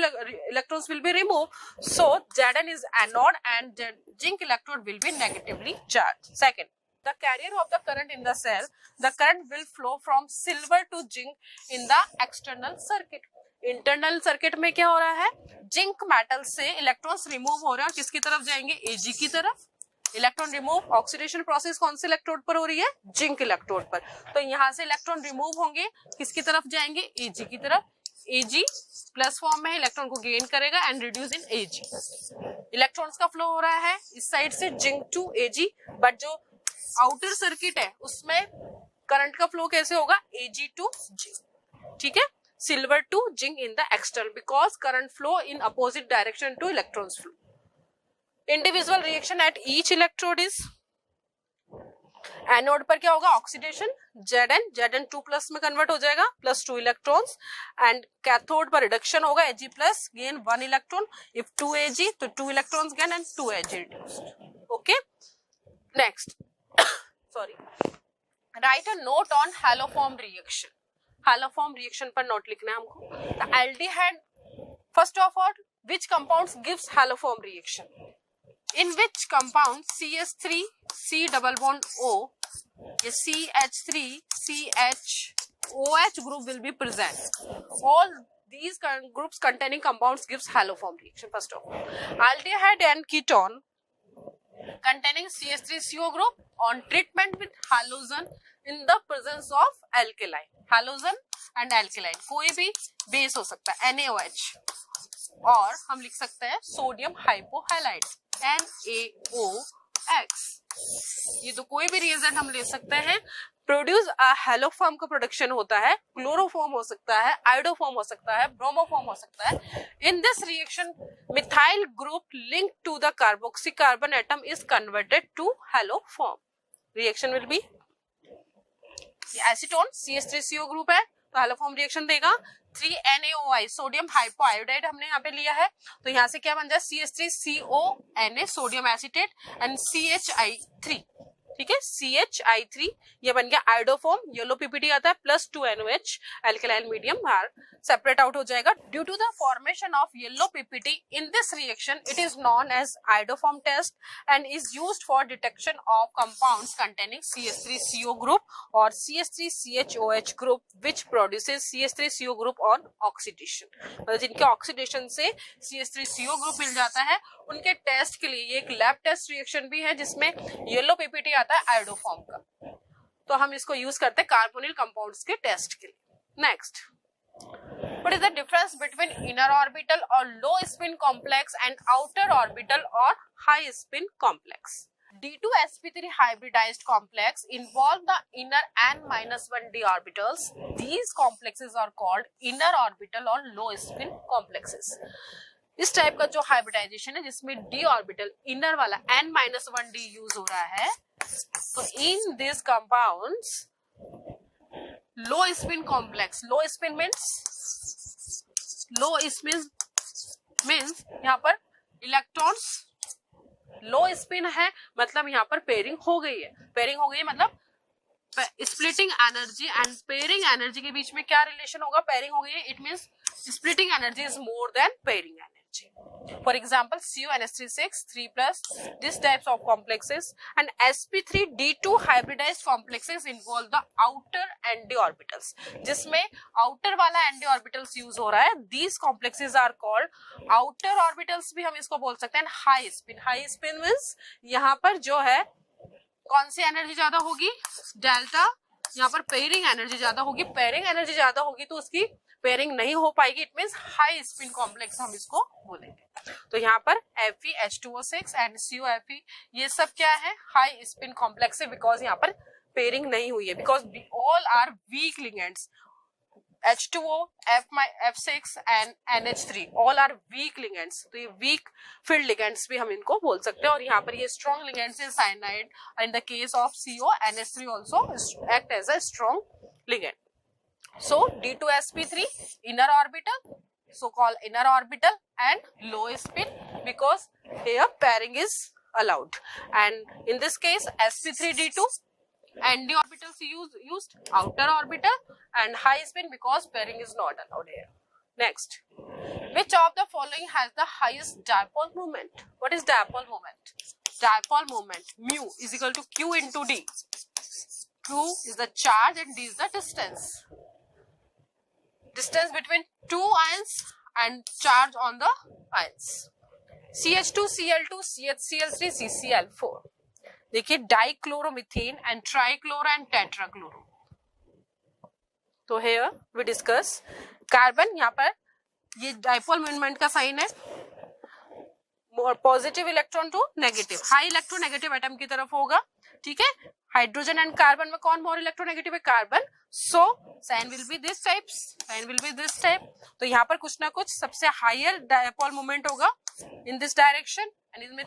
electrons will be removed, so Zn is anode and zinc electrode will be negatively charged. Second, the carrier of the current in the cell, the current will flow from silver to zinc in the external circuit. Internal circuit में क्या हो रहा है, zinc metal से electrons remove हो रहे हैं, किसकी तरफ जाएंगे, Ag की तरफ. इलेक्ट्रॉन रिमूव, ऑक्सीडेशन प्रोसेस कौन से इलेक्ट्रोड पर हो रही है, जिंक इलेक्ट्रोड पर, तो यहाँ से इलेक्ट्रॉन रिमूव होंगे, किसकी तरफ जाएंगे, Ag की तरफ. Ag प्लस फॉर्म में इलेक्ट्रॉन को गेन करेगा and reduce in Ag. Electrons का फ्लो हो रहा है इस साइड से जिंक टू Ag, बट जो आउटर सर्किट है उसमें करंट का फ्लो कैसे होगा, Ag टू जिंक. ठीक है, silver to zinc in the external, because current flow in opposite direction to electrons flow. Individual reaction at each electrode is, anode पर क्या होगा ऑक्सीडेशन, Zn2 प्लस में कन्वर्ट हो जाएगा प्लस 2 इलेक्ट्रॉन्स, एंड कैथोड पर reduction होगा Ag plus gain 1 electron, if 2 Ag तो 2 electrons gain and 2 Ag reduced. Okay, next sorry, right a note on haloform reaction. Haloform reaction पर note लिखना है हमको. The aldehyde, first of all, which compounds gives haloform reaction? In which compound CH3 C double bond O, CH3 CHOH group will be present? All these groups containing compounds gives haloform reaction. First of all, aldehyde and ketone containing CH3CO group on treatment with halogen in the presence of alkaline. Halogen and alkaline, कोई भी base हो सकता है, NaOH, और हम लिख सकते हैं सोडियम हाइपोहैलाइड NaOX. ये तो कोई भी रिएजेंट हम ले सकते हैं प्रोड्यूस हेलोफॉर्म का प्रोडक्शन होता है, क्लोरोफॉर्म हो सकता है, आयोडोफॉर्म हो सकता है, ब्रोमोफॉर्म हो सकता है. In this reaction methyl group link to the carboxy carbon atom is converted to haloform. Reaction will be acetone CH3CO group है तो हेलोफॉर्म रिएक्शन देगा. 3NaOI सोडियम हाइपोआयोडाइड हमने यहाँ पे लिया है तो यहाँ से क्या बन जाए CH3CONA sodium acetate and CHI3. ठीक है, CHI3 ये बन गया आयोडोफॉर्म. येलो पीपीटी आता है प्लस 2NOH एल्केलाइन मीडियम बाहर सेपरेट आउट हो जाएगा. Due to the formation of yellow ppt in this reaction it is known as iodoform test and is used for detection of compounds containing CH3CO group और CH3CHOH group which produces CH3CO group on oxidation. मतलब जिनके oxidation से CH3CO group मिल जाता है उनके test के लिए ये एक लैब टेस्ट रिएक्शन भी है जिसमें येलो पीपीटी आता है आयोडोफॉर्म का. तो हम इसको यूज करते हैं कार्बोनिल कंपाउंड्स के टेस्ट के लिए. Next, what is the difference between inner orbital और low spin complex and outer orbital और high spin complex? D2sp3 hybridized complex involve the inner n-1d orbitals. These complexes are called inner orbital or low spin complexes. इस type का जो hybridisation है जिसमें d orbital inner वाला n-1d use हो रहा है तो in this compounds low spin complex. Low spin means यहाँ पर इलेक्ट्रॉन्स लो स्पिन है मतलब यहाँ पर पेयरिंग हो गई है. पेयरिंग हो गई है मतलब splitting energy and pairing energy के बीच में क्या रिलेशन होगा? पेयरिंग हो गई है it means splitting energy is more than pairing energy. For example, CuNH3 3+, these types of complexes and sp3d2 hybridized complexes involve the outer ND orbitals. जिसमें outer वाला ND orbitals use हो रहा है. These complexes are called outer orbitals भी हम इसको बोल सकते हैं. High spin. High spin means यहाँ पर जो है कौन सी एनर्जी ज्यादा होगी? डेल्टा. यहाँ पर पेयरिंग एनर्जी ज्यादा होगी. पेयरिंग एनर्जी ज्यादा होगी तो उसकी पेयरिंग नहीं हो पाएगी. It means high spin complex हम इसको बोलेंगे. तो यहाँ पर Fe एंड CuFe ये सब क्या है? हाई स्पिन कॉम्प्लेक्स है बिकॉज यहाँ पर पेयरिंग नहीं हुई है. Because all are weak ligands. H2O, F6 एंड NH3 all are weak ligands. तो ये वीक फील्ड लिगेंड्स भी हम इनको बोल सकते हैं. और यहाँ पर ये स्ट्रॉन्ग लिगेंड्स है cyanide. In the case of CO, NH3 also act as a strong ligand. So D2sp3 inner orbital, so called inner orbital and low spin because here pairing is allowed. And in this case sp3d2 ND orbitals used outer orbital and high spin because pairing is not allowed here. Next, which of the following has the highest dipole moment? What is dipole moment? Dipole moment mu is equal to Q into D. Q is the charge and D is the distance. Distance between two ions and charge on the ions. CH2, Cl2, CHCl3, CCl4. देखिए dichloromethane and trichloro and tetrachloro. तो here we discuss carbon. यहाँ पर ये dipole movement का sign है. Positive electron to negative. High electronegative atom की तरफ होगा. ठीक है, हाइड्रोजन एंड कार्बन में कौन मोर इलेक्ट्रोनेगेटिव है? Carbon. So sign will be this type. Sign will be this type. तो यहाँ पर कुछ ना कुछ सबसे हायर डाइपोल मूवमेंट होगा इन दिस डायरेक्शन एंड इसमें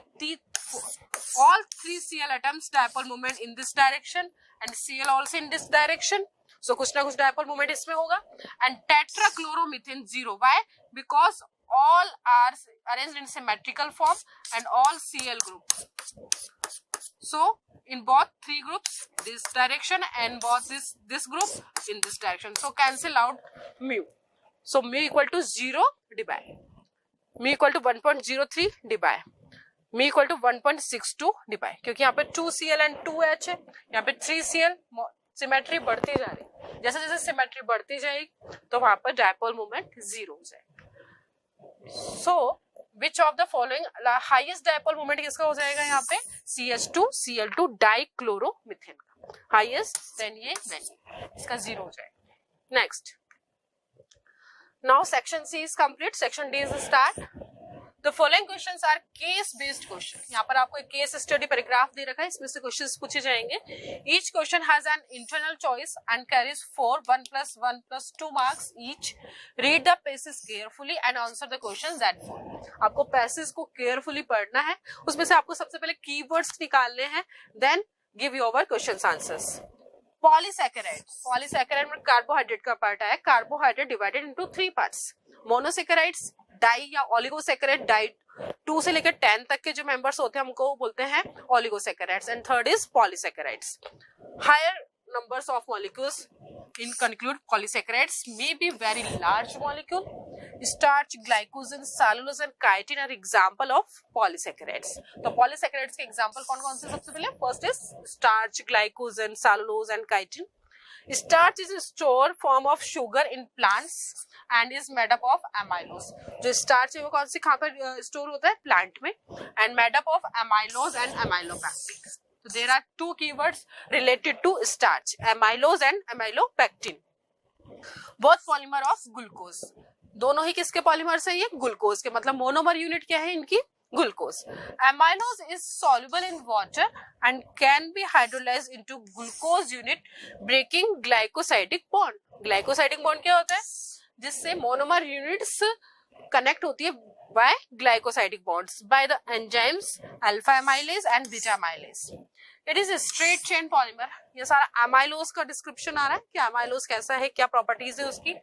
all 3 Cl atoms dipole moment in this direction and Cl also in this direction. So कुछ ना कुछ dipole moment इसमें होगा. And tetrachloromethane 0. Why? Because all are arranged in symmetrical form and all Cl groups. So in both 3 groups this direction and both this group in this direction. So cancel out mu. So mu equal to 0 divide. Mu equal to 1.03 divide. mu equal to 1.62 divide. क्योंकि यहाँ पे 2Cl and 2H है. यहाँ पे 3Cl. Symmetry बढ़ती जा रही है. जैसे जैसे सिमेट्री बढ़ती जाएगी तो वहां पर डाइपोल मोमेंट 0 हो जाएगा. So which of the following highest dipole moment किसका हो जाएगा? यहाँ पे CH2 Cl2 डाइक्लोरोमीथेन का हाईएस्ट. देन ये इसका 0 हो जाएगा. Next, now section C is complete. Section D is start. The following questions are case based question. यहाँ पर आपको एक केस स्टडी पैराग्राफ दे रखा है, इसमें से क्वेश्चंस पूछे जाएंगे। Each question has an internal choice and carries 4 1 + 1 + 2 marks each. Read the passage carefully and answer the questions that follow. आपको पैसेज को केयरफुली पढ़ना है, उसमें से आपको सबसे पहले कीवर्ड्स निकालने हैं, then give your questions answers. Polysaccharide, polysaccharide में कार्बोहाइड्रेट का पार्ट है। Carbohydrate divided into 3 parts. Monosaccharides, di या ओलिगोसैकेराइड, डाई 2 से लेकर 10 तक के जो मेंबर्स होते हैं हमको बोलते हैं oligosaccharides. And third is polysaccharides. Higher numbers of molecules in conclude polysaccharides may be very large molecule. Starch, glycogen, cellulose and chitin are example of polysaccharides. तो polysaccharides के example कौन कौन से सबसे पहले? First is starch, glycogen, cellulose and chitin. Starch is a stored form of sugar in plants and is made up of amylose. जो starch है वो कौन सी कहाँ पर store होता है? Plant में, and made up of amylose and amylopectin. So there are two keywords related to starch, amylose and amylopectin. Both polymer of glucose. दोनों ही किसके पॉलीमर्स है? ये ग्लूकोज के, मतलब मोनोमर यूनिट क्या है इनकी? Glucose. Amylose is soluble in water and can be hydrolyzed into glucose unit, breaking glycosidic bond. Glycosidic bond क्या होता है? जिससे मोनोमर यूनिट्स कनेक्ट होती है by glycosidic bonds by the enzymes alpha amylase and beta amylase. It is a straight chain polymer. ये सारा amylose का description आ रहा है कि amylose कैसा है, क्या प्रॉपर्टीज है उसकी.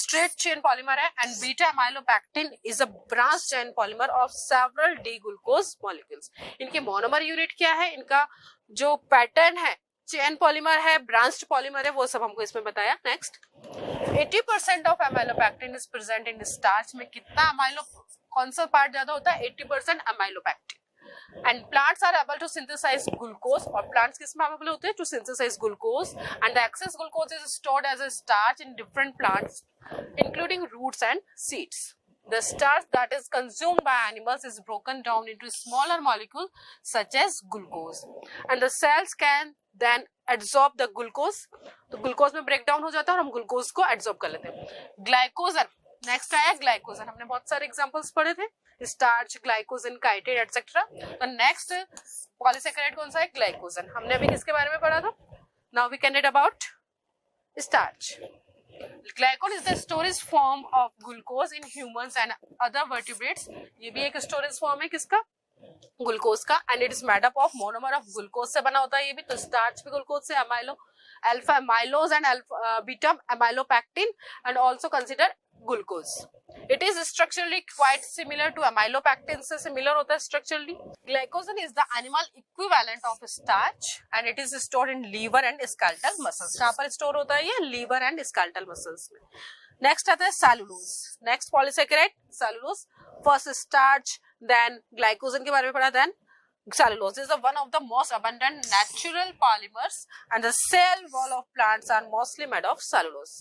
Straight chain polymer है and beta amylopectin is a branched chain polymer of several D-glucose molecules. इनके मोनोमर यूनिट क्या है, इनका जो पैटर्न है, चेन पॉलीमर है, ब्रांच्ड पॉलीमर है, वो सब हमको इसमें बताया. Next, 80% of amylopectin is present in starch. में कितना अमाइलो, कौन सा पार्ट ज्यादा होता है? 80% amylopectin. And plants are able to synthesize glucose. और plants किस में able होते हैं? To synthesize glucose. And the excess glucose is stored as a starch in different plants, including roots and seeds. The starch that is consumed by animals is broken down into smaller molecules such as glucose. And the cells can then absorb the glucose. तो glucose में break down हो जाता है और हम glucose को absorb कर लेते हैं. Glycogen. नेक्स्ट आया ग्लाइकोजन. हमने बहुत सारे एग्जांपल्स पढ़े थे, स्टार्च, ग्लाइकोजन, काइटिन एटसेट्रा. तो नेक्स्ट पॉलीसैकेराइड कौन सा है? ग्लाइकोजन. हमने अभी किसके बारे में पढ़ा था? Now we can read about starch. Glycogen is the storage form of glucose in humans and other vertebrates. ये भी एक स्टोरेज फॉर्म है किसका? ग्लूकोज का. And it is made up of monomer of glucose से बना होता है ये भी. तो स्टार्च भी ग्लूकोज से, अमाइलो, alpha amylose and beta amylopectin and also consider glucose. It is structurally quite similar to amylopectin से similar होता है structurally. Glycogen is the animal equivalent of starch and it is stored in liver and skeletal muscles. कहाँ पर store होता है ये? liver and skeletal muscles में. Next आता है cellulose. Next polysaccharide cellulose. First starch, then glycogen के बारे में पढ़ा, then cellulose is the one of the most abundant natural polymers and the cell wall of plants are mostly made of cellulose.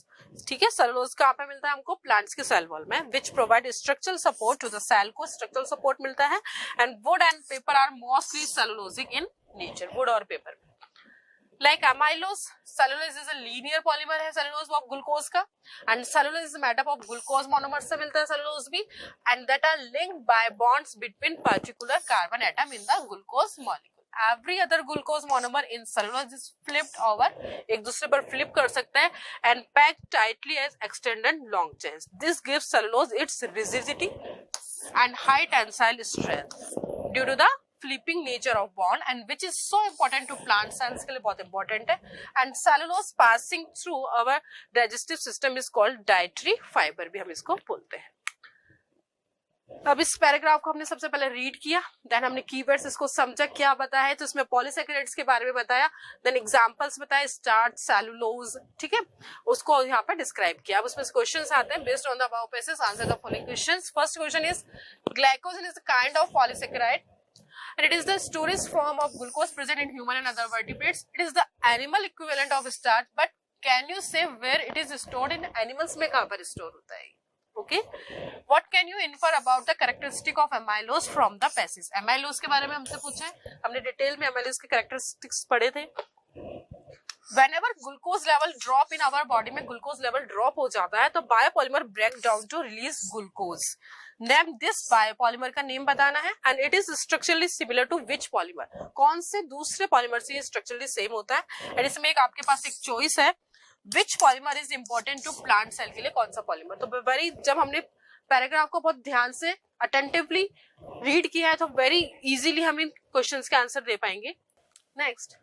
ठीक है, cellulose कहाँ पे मिलता है हमको? प्लांट्स के सेल वॉल में, which provide structural support to the cell को स्ट्रक्चरल सपोर्ट मिलता है. and wood and paper are mostly cellulosic in nature. wood और पेपर में. Like amylose, cellulose is a linear polymer है cellulose of glucose का, and cellulose is made up of glucose monomers से मिलता है cellulose भी, and that are linked by bonds between particular carbon atom in the glucose molecule. Every other glucose monomer in cellulose is flipped over, एक दूसरे पर flip कर सकते हैं, and packed tightly as extended long chains. This gives cellulose its rigidity and high tensile strength due to the flipping nature of bond, and which is so important to plant cells के लिए बहुत important है. And cellulose passing through our digestive system is called dietary fiber, भी हम इसको बोलते हैं. अब इस पैराग्राफ को हमने सबसे पहले रीड किया, देन हमने कीवर्ड्स इसको समझा क्या बताया है. तो इसमें पॉलीसैकेराइड्स के बारे में बताया, देन एग्जांपल्स बताए, स्टार्च, सेलुलोज, ठीक है, उसको यहाँ पर डिस्क्राइब किया. अब उसमें क्वेश्चंस आते हैं. Based on the above passage answer the following questions. First question is glycogen is a kind of polysaccharide and it is the storage form of glucose present in human and other vertebrates. It is the animal equivalent of starch, but can you say where it is stored in animals? में कहाँ पर store होता है? Okay. What can you infer about the characteristic of amylose from the passage? amylose के बारे में हमसे पूछा है, हमने डिटेल में amylose के characteristics पढ़े थे. whenever glucose level drop in our body में glucose level drop हो जाता है तो biopolymer break down to release glucose. Name this biopolymer का नेम बताना है and it is structurally similar to which polymer. कौन से दूसरे polymer से structurally same होता है and इसमें एक आपके पास एक choice है which polymer is important to plant cell के लिए कौन सा polymer. तो very जब हमने पैराग्राफ को बहुत ध्यान से अटेंटिवली रीड किया है तो वेरी इजीली हम इन क्वेश्चंस के आंसर दे पाएंगे. Next,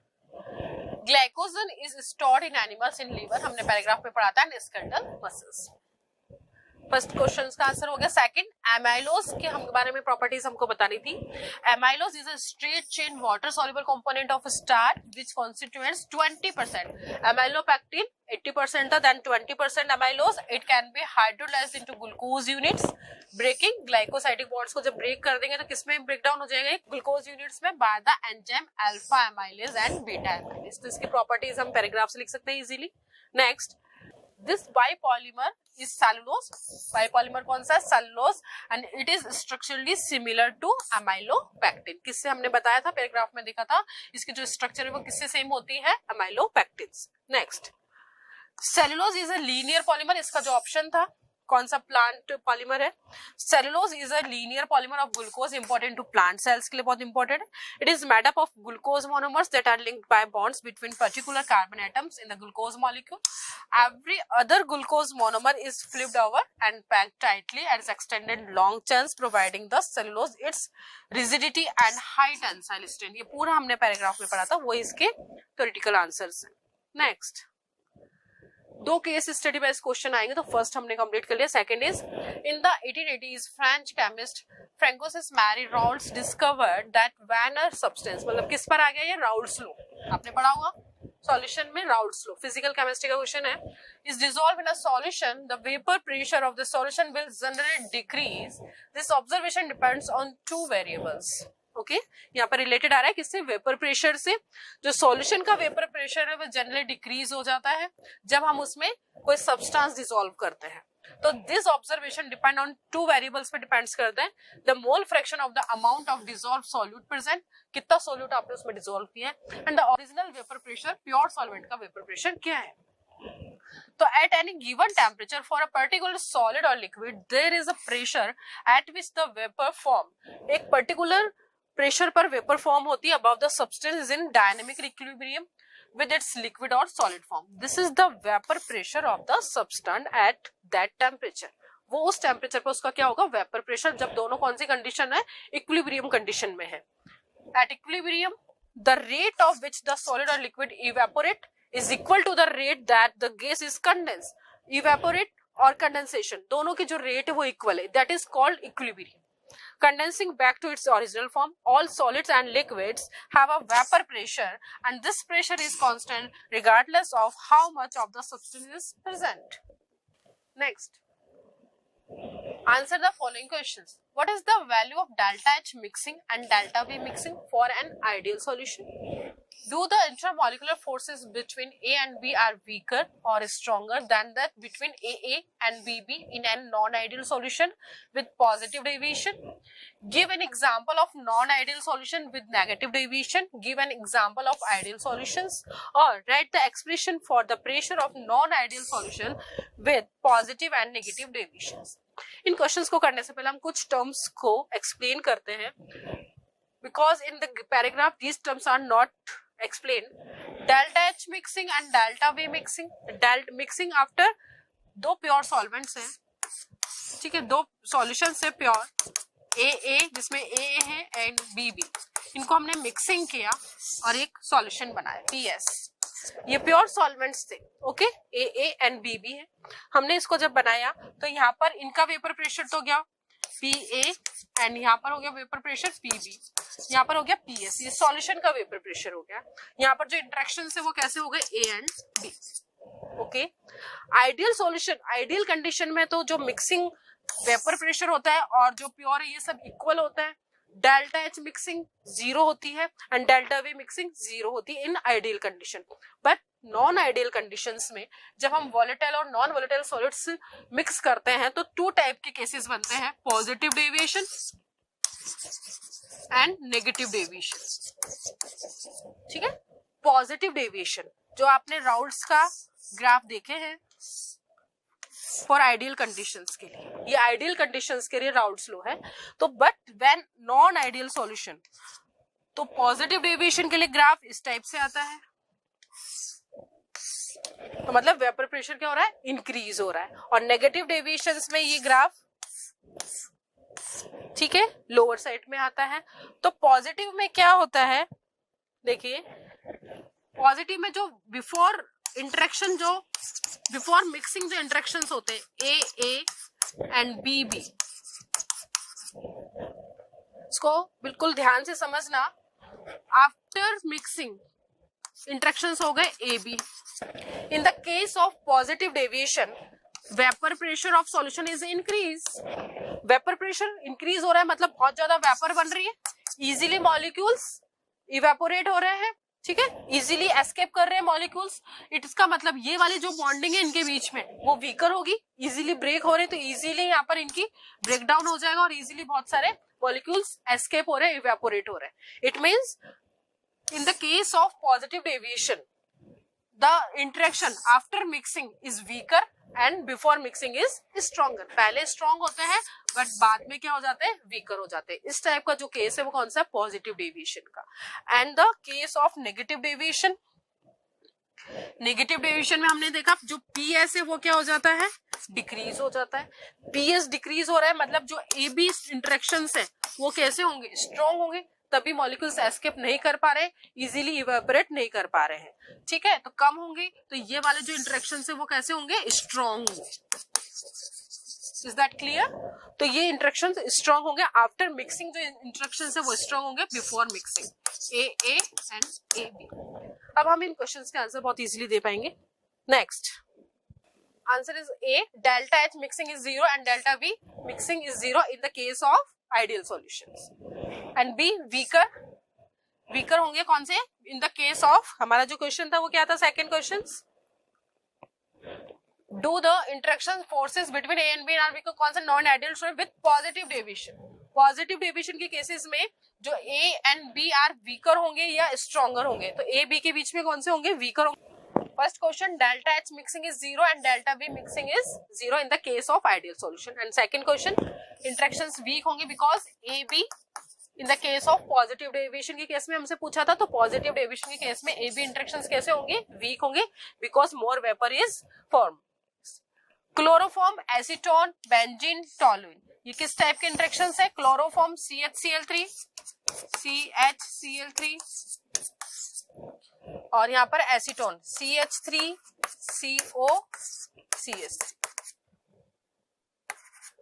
glycogen is stored in animals in liver, हमने पैराग्राफ में पढ़ा था, and skeletal muscles. First question का आंसर हो गया. सेकंड, एमाइलोज के हम बारे में प्रॉपर्टीज हमको बतानी थी. Amylose is a straight chain water soluble component of starch which constituents 20%. Amylopectin 80% था, then 20% amylose. It can be hydrolysed into glucose units. Breaking glycosidic bonds को जब ब्रेक कर देंगे तो किसमें ब्रेक डाउन हो जाएगा? ग्लूकोज यूनिट्स में by the enzyme alpha amylase and beta amylase. तो इसकी प्रॉपर्टीज हम पैराग्राफ से लिख सकते हैं easily. Next, this bipolymer is cellulose. Bipolymer कौन सा? cellulose, and it is structurally similar to amylopectin. किससे हमने बताया था, पैराग्राफ में देखा था, इसकी जो स्ट्रक्चर है वो किससे सेम होती है? amylopectins. Next, cellulose is a linear polymer. इसका जो ऑप्शन था कौन सा प्लांट पॉलीमर है? Cellulose is a linear polymer of glucose, important to plant cells के लिए बहुत इंपॉर्टेंट है. It is made up of glucose monomers that are linked by bonds between particular carbon atoms in the glucose molecule. Every other glucose monomer is flipped over and packed tightly and is extended long chains providing the cellulose its rigidity and high tensile strength. ये पूरा हमने paragraph में पढ़ा था, वो इसके theoretical answers हैं. Next, दो केस स्टडी वाइज क्वेश्चन आएंगे. तो फर्स्ट हमने कंप्लीट कर लिया. Second is, in the 1880s French chemist Francois Marie Raoult's discovered that when a substance, मतलब किस पर आ गया ये? राउल्ट्स लॉ, आपने पढ़ा होगा सॉल्यूशन में. राउल्ट्स लॉ फिजिकल केमिस्ट्री का क्वेश्चन है. Is dissolve in a solution the vapour pressure of the solution will generally decrease. This observation depends on two variables. Okay, यहाँ पर रिलेटेड आ रहा है किससे? वेपर प्रेशर से. जो सॉल्यूशन का वेपर प्रेशर है वो जनरली डिक्रीज हो जाता है जब हम उसमें कोई सब्सटेंस डिसॉल्व करते हैं. तो this observation depend on two variables पे डिपेंड्स करते हैं. The mole fraction of the amount of dissolve solute present, कितना सॉल्यूट आपने उसमें डिसॉल्व किया है, and the original vapour pressure, pure solvent का वेपर प्रेशर क्या है. तो at any given temperature for a particular solid or liquid there is a pressure at which the vapor form. एक particular प्रेशर पर vapour form होती है above the substance is in dynamic equilibrium with its liquid or solid form. This is the vapor pressure of the substance at that temperature. वो उस temperature पर उसका क्या होगा? वेपर प्रेशर, जब दोनों कौन सी कंडीशन है? इक्विलिब्रियम कंडीशन में है. At equilibrium, the rate of which the solid or liquid evaporate is equal to the rate that the gas is condensed. Evaporate और condensation दोनों की जो रेट है वो इक्वल है. That is called equilibrium. Condensing back to its original form, all solids and liquids have a vapor pressure and this pressure is constant regardless of how much of the substance is present. Next, answer the following questions. What is the value of delta H mixing and delta V mixing for an ideal solution? Do the intermolecular forces between A and B are weaker or stronger than that between AA and BB in a non-ideal solution with positive deviation? Give an example of non-ideal solution with negative deviation. Give an example of ideal solutions. Or write the expression for the pressure of non-ideal solution with positive and negative deviations. In questions को करने से पहले हम कुछ terms को explain करते हैं, because in the paragraph these terms are not explained. Delta H mixing and delta V mixing. Delta mixing after दो प्योर सॉल्वेंट्स हैं, ठीक है, दो सॉल्यूशन से प्योर AA जिसमें AA है एंड BB, इनको हमने मिक्सिंग किया और एक सॉल्यूशन बनाया PS. ये प्योर सॉल्वेंट्स थे, ओके, AA एंड BB है. हमने इसको जब बनाया तो यहाँ पर इनका वेपर प्रेशर तो गया PA एंड यहाँ पर हो गया वेपर प्रेशर PB, यहाँ पर हो गया PS. ये सॉल्यूशन का वेपर प्रेशर हो गया. यहाँ पर जो इंटरेक्शन है वो कैसे हो गए? A and B. Okay, ideal solution, ideal condition में तो जो मिक्सिंग वेपर प्रेशर होता है और जो प्योर है ये सब इक्वल होता है. डेल्टा एच मिक्सिंग 0 होती है एंड डेल्टा वी मिक्सिंग 0 होती है in ideal condition. But non ideal conditions में जब हम वोलेटाइल और नॉन वोलेटाइल सॉलिड्स मिक्स करते हैं तो टू टाइप के केसेस बनते हैं, positive deviation and negative deviation. ठीक है, पॉजिटिव डेविएशन, जो आपने राउल्ट्स का ग्राफ देखे हैं फॉर आइडियल कंडीशंस के लिए, ये आइडियल कंडीशंस के लिए राउल्ट्स लॉ है। तो but when non ideal solution, तो पॉजिटिव डेविएशन के लिए ग्राफ इस टाइप से आता है, तो मतलब वेपर प्रेशर क्या हो रहा है, इंक्रीज हो रहा है। और नेगेटिव डेविएशंस में ये ग्राफ, ठीक है, लोअर साइड में आता है। तो पॉजिटिव में क्या होता है, देखिए पॉजिटिव में जो बिफोर इंटरेक्शन, जो बिफोर मिक्सिंग जो इंटरेक्शंस होते हैं ए एंड बी, इसको बिल्कुल ध्यान से समझना। आफ्टर मिक्सिंग इंटरेक्शंस हो गए A B. In the case of positive deviation, vapour pressure of solution is increase. Vapour pressure increase हो रहा है, मतलब बहुत ज्यादा वेपर बन रही है, इजीली मॉलिक्यूल्स इवेपोरेट हो रहे हैं, ठीक है, इजीली एस्केप कर रहे हैं मॉलिक्यूल्स। इसका मतलब ये वाली जो बॉन्डिंग है इनके बीच में वो वीकर होगी, इजीली ब्रेक हो रहे हैं, तो इजीली यहाँ पर इनकी ब्रेकडाउन हो जाएगा और इजीली बहुत सारे मॉलिक्यूल्स एस्केप हो रहे हैं, इवेपोरेट हो रहे हैं। It means in the case of positive deviation, the interaction after mixing is weaker and before mixing is stronger. पहले strong होते हैं बट बाद में क्या हो जाते हैं, weaker हो जाते हैं। इस टाइप का जो केस है वो कौन सा, पॉजिटिव डेविएशन का। And the case of negative deviation, negative deviation में हमने देखा जो पीएस है वो क्या हो जाता है, डिक्रीज हो जाता है। पीएस डिक्रीज हो रहा है, मतलब जो ए बी इंटरेक्शंस है वो कैसे होंगे, स्ट्रॉन्ग होंगे, तभी मॉलिक्यूल्स एस्केप नहीं कर पा रहे, इजीली इवेपोरेट नहीं कर पा रहे हैं, ठीक है, तो कम होंगे। तो ये वाले जो इंटरेक्शंस है वो कैसे होंगे, स्ट्रॉन्ग होंगे। Is that clear? तो ये इंटरेक्शंस स्ट्रॉन्ग होंगे आफ्टर मिक्सिंग, जो इंटरेक्शंस है वो स्ट्रॉन्ग होंगे before mixing A and A B. अब हम इन क्वेश्चंस के आंसर बहुत इजीली दे पाएंगे। Next answer is A, delta H mixing is 0 and delta B mixing is 0 in the case of ideal solutions. And B weaker होंगे कौन से, इन द केस ऑफ, हमारा जो क्वेश्चन था वो क्या था, second question, do the interaction forces between A and B are weaker, कौन सा, non ideal with positive deviation. Positive deviation के केसेस में जो A and B are weaker होंगे या स्ट्रॉन्गर होंगे, तो ए बी के बीच में कौन से होंगे, वीकर होंगे। First question, delta H mixing is 0 and delta B mixing is 0 in the case of ideal solution. And second question, interactions weak होंगे because A B in the case of positive deviation के case में हमसे पूछा था, तो positive deviation के case में A B interactions कैसे होंगे, वीक होंगे because more vapour is form. Chloroform, acetone, benzene, toluene, ये किस टाइप के इंटरेक्शंस है, क्लोरोफॉर्म CHCl3 और यहाँ पर एसीटोन CH3COCH3।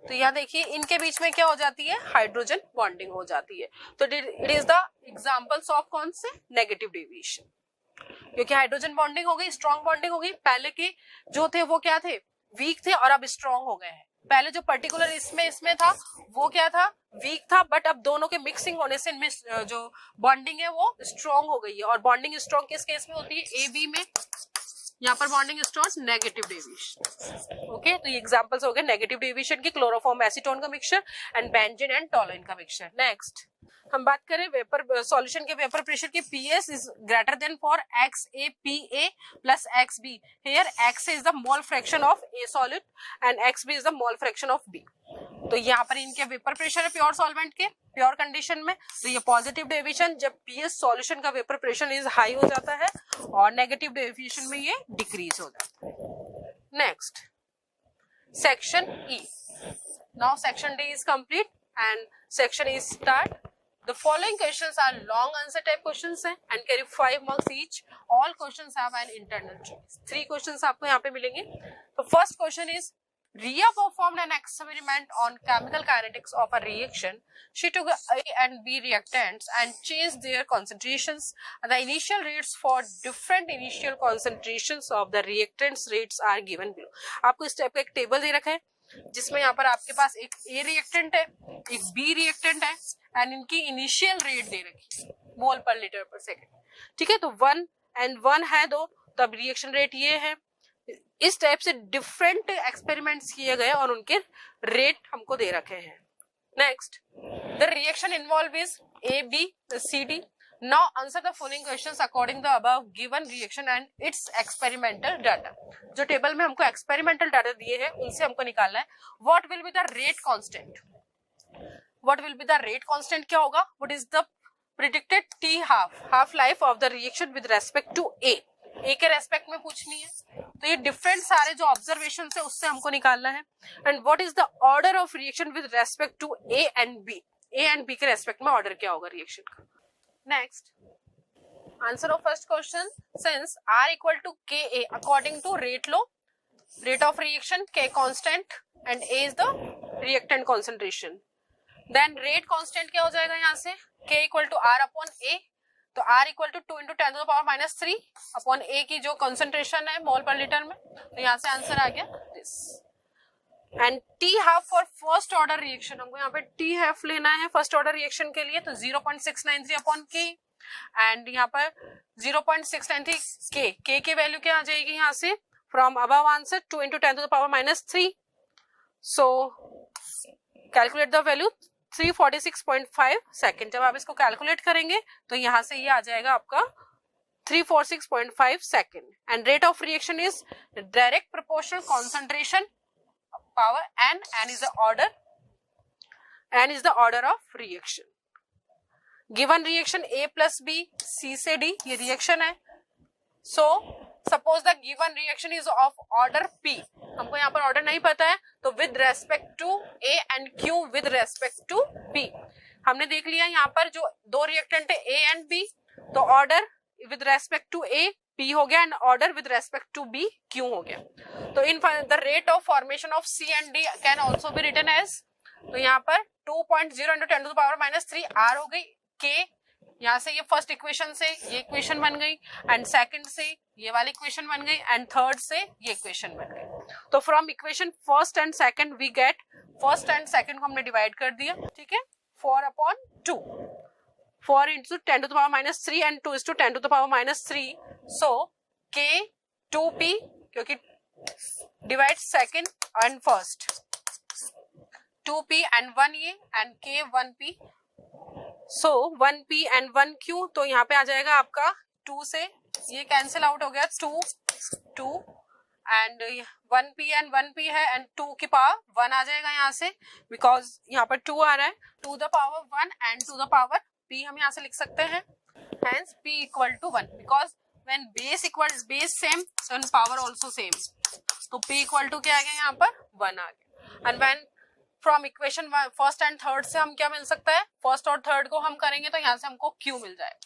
तो यहाँ देखिए इनके बीच में क्या हो जाती है, हाइड्रोजन बॉन्डिंग हो जाती है। तो it is the examples of कौन से, नेगेटिव डेविएशन, क्योंकि हाइड्रोजन बॉन्डिंग हो गई, स्ट्रॉन्ग बॉन्डिंग हो गई। पहले के जो थे वो क्या थे, वीक थे और अब स्ट्रॉन्ग हो गए हैं। पहले जो पर्टिकुलर इसमें था वो क्या था, वीक था, बट अब दोनों के मिक्सिंग होने से इनमें जो बॉन्डिंग है वो स्ट्रॉन्ग हो गई है। और बॉन्डिंग स्ट्रॉन्ग किस केस में होती है, ए बी में, यहाँ पर bonding strong negative deviation. Okay, तो ये एग्जांपल्स हो गए नेगेटिव डेविएशन के, क्लोरोफॉर्म एसीटोन का mixture and benzene and toluene का मिक्सचर। नेक्स्ट हम बात करें वेपर सॉल्यूशन के वेपर प्रेशर के, PS is greater than for XAPA plus XB। Here X is the mole fraction of A solid and XB is the mole fraction of B। तो यहाँ पर इनके vapour pressure है pure solvent के, pure condition में, तो ये positive deviation जब पीएस सॉल्यूशन का वेपर प्रेशर इज हाई हो जाता है और नेगेटिव डेविएशन में ये डिक्रीज हो जाता है। Next section E। Now section D is complete and section E start. The following questions are long answer type questions हैं and carry 5 marks each. All questions have an internal choice. 3 questions आपको यहाँ पे मिलेंगे। तो first question is, Ria performed an experiment on chemical kinetics of a reaction. She took A and B reactants and changed their concentrations. The initial rates for different initial concentrations of the reactants rates are given below. आपको इस type का एक table दे रखा है जिसमें यहाँ पर आपके पास एक A रिएक्टेंट है, एक B रिएक्टेंट है एंड इनकी इनिशियल रेट दे रखी है मोल पर लीटर पर सेकेंड। ठीक है, तो 1 and 1 है दो, तब रिएक्शन रेट ये है। इस टाइप से डिफरेंट एक्सपेरिमेंट्स किए गए और उनके रेट हमको दे रखे हैं। Next, the reaction involve is A B C D। Now answer the following questions according to the above given reaction and its experimental data. जो टेबल में हमको experimental data दिए हैं उनसे हमको निकालना है. What will be the rate constant? What will be the rate constant क्या होगा? What is the predicted T half life of the reaction with respect to A? A के रेस्पेक्ट में पूछनी है. तो ये डिफरेंट सारे जो ऑब्जर्वेशन है उससे हमको निकालना है. And what is the order of reaction with respect to A and B? A and B के रेस्पेक्ट में ऑर्डर क्या होगा रिएक्शन का? Next answer of first question. Since R equal to KA according to rate law, rate of reaction K constant and A is the reactant concentration. Then rate constant क्या हो जाएगा यहाँ से? K equal to R upon A. तो R equal to 2 into 10 to the power minus 3 upon A की जो concentration है मोल पर लीटर में. तो यहाँ से आंसर आ गया this. And T half for first order reaction, हमको यहाँ पे T half लेना है फर्स्ट ऑर्डर रिएक्शन के लिए. तो 0.693 upon K एंड यहाँ पर 0.693 K की वैल्यू क्या आ जाएगी यहाँ से? From above answer 2 into 10 to the power minus 3. So calculate the value 346.5 second. जब आप इसको कैलकुलेट करेंगे तो यहाँ से ये आ जाएगा आपका 346.5 second. And rate of reaction is direct proportional concentration power n is the order of reaction. Given reaction A plus B C से D ये रिएक्शन है. So suppose the given reaction is of order P. हमको यहाँ पर order नहीं पता है तो with respect to A and Q with respect to B. हमने देख लिया यहाँ पर जो दो रिएक्टेंट है A एंड B, तो order with respect to A P हो गया and order with respect to B Q हो गया. तो in the rate of formation of C and D can also be written as, तो यहाँ पर 2.0 into 10 to the power minus 3 R हो गई K. यहाँ से ये फर्स्ट इक्वेशन से ये इक्वेशन बन गई एंड सेकंड से ये वाली इक्वेशन बन गई एंड थर्ड से ये इक्वेशन बन गई. तो from equation first and second we get first and second को हमने डिवाइड कर दिया. ठीक है, 4/2 4 into 10 to the power minus 3 and 2 is to 10 to the power minus 3. So K 2P क्योंकि divide second and first 2P and 1 ये and K 1P. So 1P and 1Q. तो यहाँ पे आ जाएगा आपका 2 से ये कैंसिल आउट हो गया 2 एंड 1P and 1P है एंड 2 की पावर 1 आ जाएगा यहाँ से बिकॉज यहाँ पर 2 आ रहा है. 2 the power 1 and 2 the power P हम यहाँ से लिख सकते हैं. Hence P equal to 1 because when base equals base same then power also same. तो P equal to क्या आ गया यहाँ पर 1 आ गया. And when from equation first and third से हम क्या मिल सकता है? फर्स्ट और थर्ड को हम करेंगे तो यहाँ से हमको Q मिल जाएगा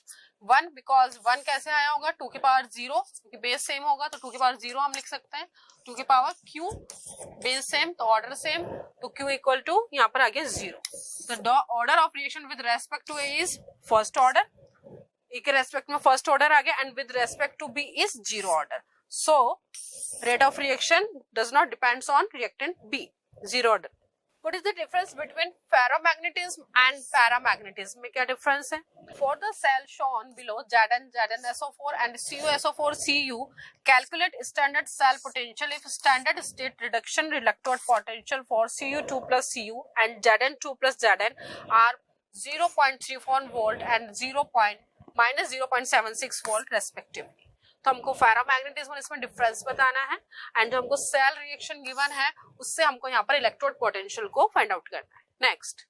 1 बिकॉज 1 कैसे आया होगा 2 की पावर 0 क्योंकि बेस सेम होगा तो 2 की पावर 0 हम लिख सकते हैं. 2 की पावर Q बेस सेम तो ऑर्डर सेम तो Q इक्वल टू यहाँ पर आ गया 0. The order of reaction with respect to A is first order. A के रेस्पेक्ट में फर्स्ट ऑर्डर आ गया and with respect to B is 0 order. So rate of reaction does not depends on reactant B 0 order. What is the difference between ferromagnetism and paramagnetism? में क्या difference है? For the cell shown below ZnSO4 and CuSO4 Cu, calculate standard cell potential if standard state reduction electrode potential for Cu2 plus Cu and Zn2 plus Zn are 0.34 volt and -0.76 volt respectively. तो हमको ferromagnetism और इसमें difference बताना है and जो हमको cell reaction given है उससे हमको यहाँ पर इलेक्ट्रोड पोटेंशियल को फाइंड आउट करना है. Next,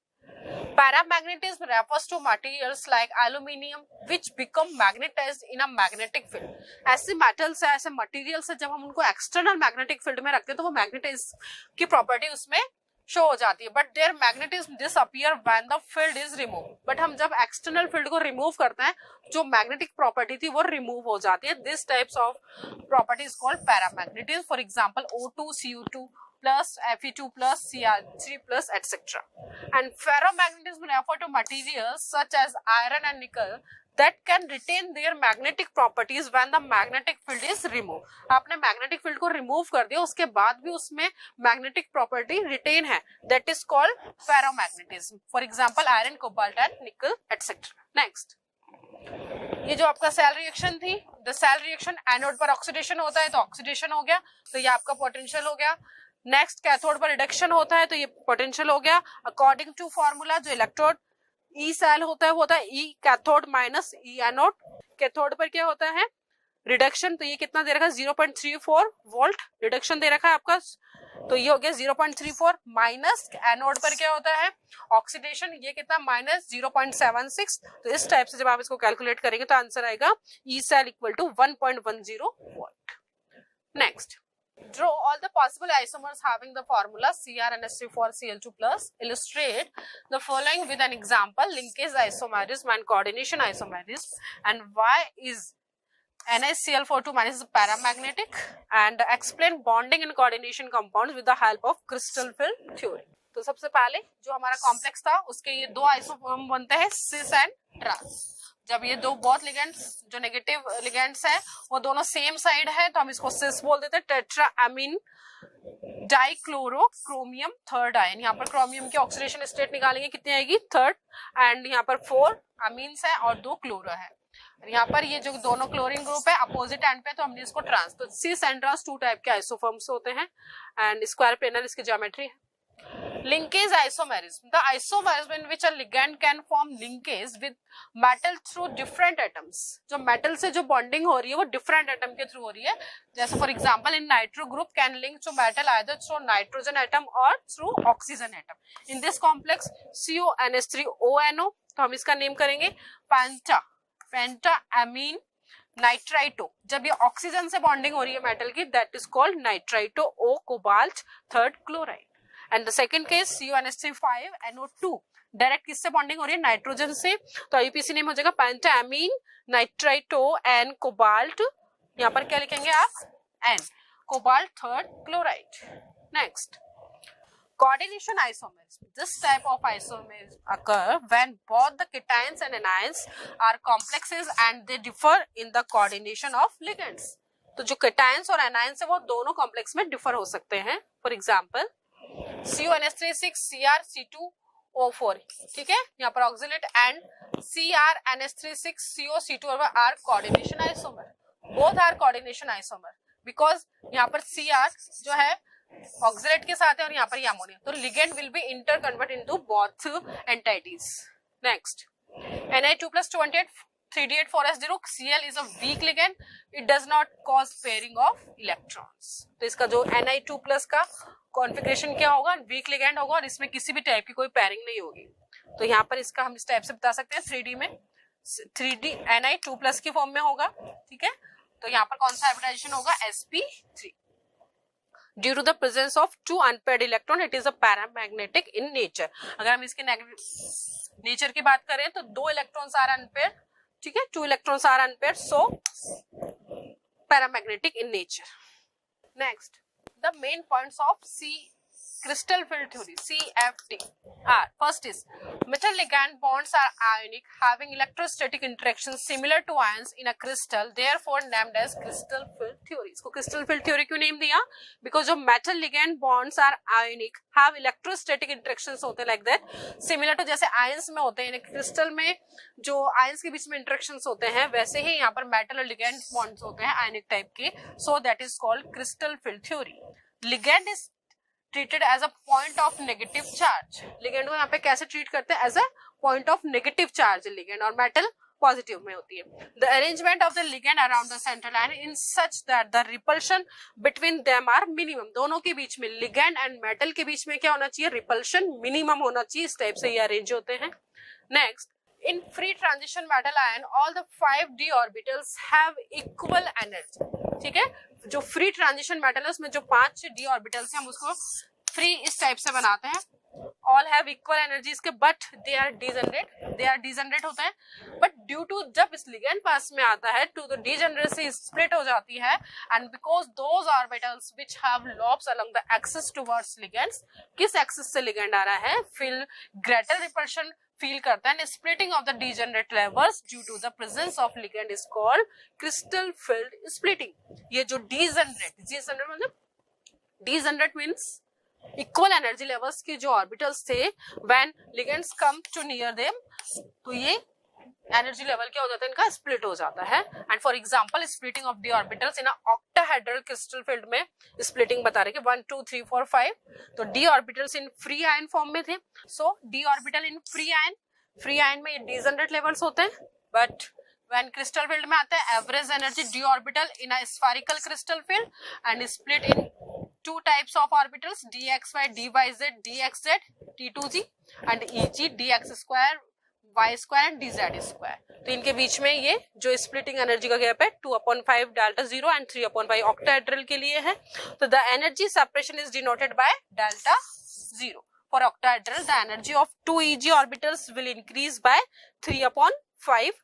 paramagnetism refers to materials like aluminium which become magnetised in a magnetic field. ऐसे मेटल्स है, ऐसे मटेरियल्स है, जब हम उनको एक्सटर्नल मैग्नेटिक फील्ड में रखते हैं तो वो मैग्नेटाइज की प्रॉपर्टी उसमें शो हो जाती है but their magnetism disappear when the field is remove. But हम जब एक्सटर्नल फील्ड को रिमूव करते हैं जो मैग्नेटिक प्रॉपर्टी थी वो रिमूव हो जाती है. This types of property is called paramagnetism. For example O2 Cu2 plus Fe2 plus Cr3 plus etc. And ferromagnetism refer to materials such as iron and nickel that can retain their magnetic properties when the magnetic field is removed. आपने magnetic field को remove कर दिया उसके बाद भी उसमें magnetic property retain है, that is called ferromagnetism. For example, iron, cobalt and nickel etc. Next, ये जो आपका सेल रिएक्शन थी, द सेल रिएक्शन एनोड पर ऑक्सीडेशन होता है तो ऑक्सीडेशन हो गया तो ये आपका पोटेंशियल हो गया. नेक्स्ट, कैथोड पर रिडक्शन होता है तो ये पोटेंशियल हो गया. अकॉर्डिंग टू फॉर्मूला जो इलेक्ट्रोड ई सेल होता है वो होता है ई कैथोड माइनस ई एनोड। कैथोड पर क्या होता है रिडक्शन, तो ये कितना दे रखा है 0.34 वोल्ट रिडक्शन दे रखा है आपका, तो ये हो गया 0.34 माइनस एनोड पर क्या होता है ऑक्सीडेशन, ये कितना माइनस 0.76। तो इस टाइप से जब आप इसको कैलकुलेट करेंगे तो आंसर आएगा E cell equal to 1.10 volt. Next, draw all the possible isomers having the formula CrNH3 Cl2+. Illustrate the following with an example: linkage isomerism and coordination isomerism, and why is NaCl4 minus is paramagnetic, and explain bonding and coordination compounds with the help of crystal field theory. तो सबसे पहले जो हमारा complex था उसके ये दो isoform बनते हैं सिस एंड ट्रांस। जब ये दो बहुत लिगेंड्स जो नेगेटिव लिगेंड्स है वो दोनों सेम साइड है तो हम इसको सिस बोल देते हैं। टेट्रा अमीन डाइक्लोरोक्रोमियम थर्ड आयन, यहाँ पर क्रोमियम की ऑक्सीडेशन स्टेट निकालेंगे कितनी आएगी थर्ड, एंड यहाँ पर 4 अमीन्स है और 2 क्लोरो है। यहाँ पर ये जो दोनों क्लोरीन ग्रुप है अपोजिट एंड पे तो हमने इसको ट्रांस, तो सिस एंड ट्रांस 2 टाइप के आइसोफॉर्म्स होते हैं एंड स्क्वायर प्लेनर इसकी ज्योमेट्री है। Linkage isomerism, the isomerism in which a ligand can form linkage with metal through different atoms. जो metal से जो bonding हो रही है वो different atom के through हो रही है, जैसे for example in nitro group can link to metal either through nitrogen atom or through oxygen atom. In this complex CONH3ONO, तो हम इसका नेम करेंगे पेंटाअमीन नाइट्राइटो। जब ये ऑक्सीजन से बॉन्डिंग हो रही है मेटल की that is called nitrito O cobalt third chloride. And the second case CONH3 direct किससे बॉन्डिंग हो रही है नाइट्रोजन से, तो आईपीसी नेम हो जाएगा पेंटाअमीन नाइट्राइटो एन कोबाल्ट, यहाँ पर क्या लिखेंगे आप N cobalt third chloride. Next, coordination isomerism. This type of isomerism occur when both the cations and anions are complexes and they differ in the coordination of ligands. तो जो cations और anions है वो दोनों complex में differ हो सकते हैं। For example, CONH3 ठीक है, यहाँ पर oxalate and CrNH3 are coordination isomer. Both are coordination isomer because यहाँ पर Cr जो है ऑक्सिलेट के साथ है और यहाँ पर ये अमोनिया, तो ligand will be inter convert into both entities. Next, Na2+28 3D8 Cl is a weak ligand, it does not cause pairing of electrons. तो इसका जो Na2+ का कॉन्फ़िगरेशन क्या होगा वीक लिगेंड होगा और इसमें किसी भी टाइप की कोई पेयरिंग नहीं होगी। तो यहाँ पर इसका हम इस टाइप से बता सकते हैं 3D में 3D Na2+ की फॉर्म में होगा, ठीक है। तो यहाँ पर कौन सा हाइब्रिडाइजेशन होगा sp3। Due to the presence of 2 unpaired electron, it is a paramagnetic in nature. अगर हम इसके नेचर की बात करें तो 2 इलेक्ट्रॉन्स आर अनपेयर, ठीक है, 2 electrons are unpair, so paramagnetic in nature. Next, the main points of crystal field theory CFT are: first is metal ligand bonds are ionic, having electrostatic interactions similar to ions in a crystal, therefore named as crystal field theory. इसको crystal field theory क्यों name दिया? Because जो metal ligand bonds are ionic, have electrostatic interactions होते हैं like that, similar to जैसे ions में होते हैं, crystal में जो ions के बीच में interactions होते हैं वैसे ही यहाँ पर metal और ligand bonds होते हैं ionic type के, so that is called crystal field theory. Ligand is treated as a point of negative charge. ligand को यहाँ पे कैसे treat करते हैं? as a point of negative charge ligand, और metal पॉजिटिव में होती है। The arrangement of the ligand around the central line in such that the repulsion between them are minimum. दोनों के बीच में ligand and metal के बीच में क्या होना चाहिए? repulsion minimum होना चाहिए। इस टाइप से ये अरेंज होते हैं। Next, in free transition metal ion, all the 5d orbitals have equal energy. ठीक है, जो फ्री ट्रांजिशन मेटल है उसमें जो 5 d ऑर्बिटल्स हैं हम उसको फ्री इस टाइप से बनाते हैं। ऑल हैव इक्वल एनर्जी इसके, बट दे आर डिजेनरेट होता है। बट ड्यू टू जब इस लिगेंड पास में आता है टू द डिजेनरेसी स्प्लिट हो जाती है, and because those orbitals which have lobes along the axis towards ligands, किस एक्सिस से लिगेंड आ रहा है, फील ग्रेटर रिपल्शन फील करता है, splitting of the degenerate levels due to the presence of ligand is called crystal field splitting. ये जो degenerate means equal energy levels के जो ऑर्बिटल्स थे when ligands come to near them, तो ये energy level क्या हो जाता है इनका स्प्लिट हो जाता है। And for example splitting of the orbitals in octahedral crystal field में स्प्लिटिंग बता रहे कि 1 2 3 4 5, तो D orbitals in free ion form में थे, so D orbital in free ion free ion में ये डिजनरेट लेवल्स होते हैं, बट व्हेन क्रिस्टल फील्ड में आता है average energy d orbital in a spherical crystal field and split in two types of orbitals, dxy, dyz, dxz, t2g and eg, dx square, y square and dz square. तो इनके बीच में ये जो splitting energy का gap है 2/5 delta 0 and 3/5 octahedral के लिए है. तो the energy separation is denoted by delta 0. For octahedral, the energy of 2 Eg orbitals will increase by 3/5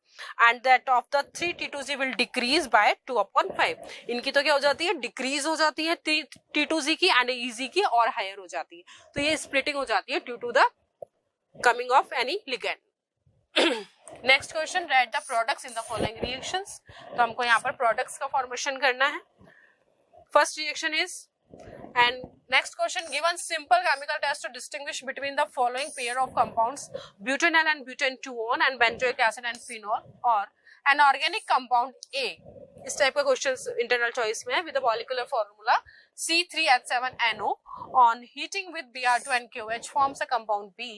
and that of the 3 T2Z will decrease by 2/5. इनकी तो क्या हो जाती है, डिक्रीज हो जाती है T2Z की एंड Eg की और हायर हो जाती है. तो ये स्प्लिटिंग हो जाती है due to the coming of any ligand. Next question, write the products in the following reactions. तो हमको यहाँ पर प्रोडक्ट्स का फॉर्मेशन करना है. First reaction is, and next question, given simple chemical test to distinguish between the following pair of compounds, butanol and butane 2-on and benzoic acid and phenol, or an organic compound A. इस type का question internal choice में है. With the molecular formula C3H7NO on heating with Br2 and KOH forms a compound B,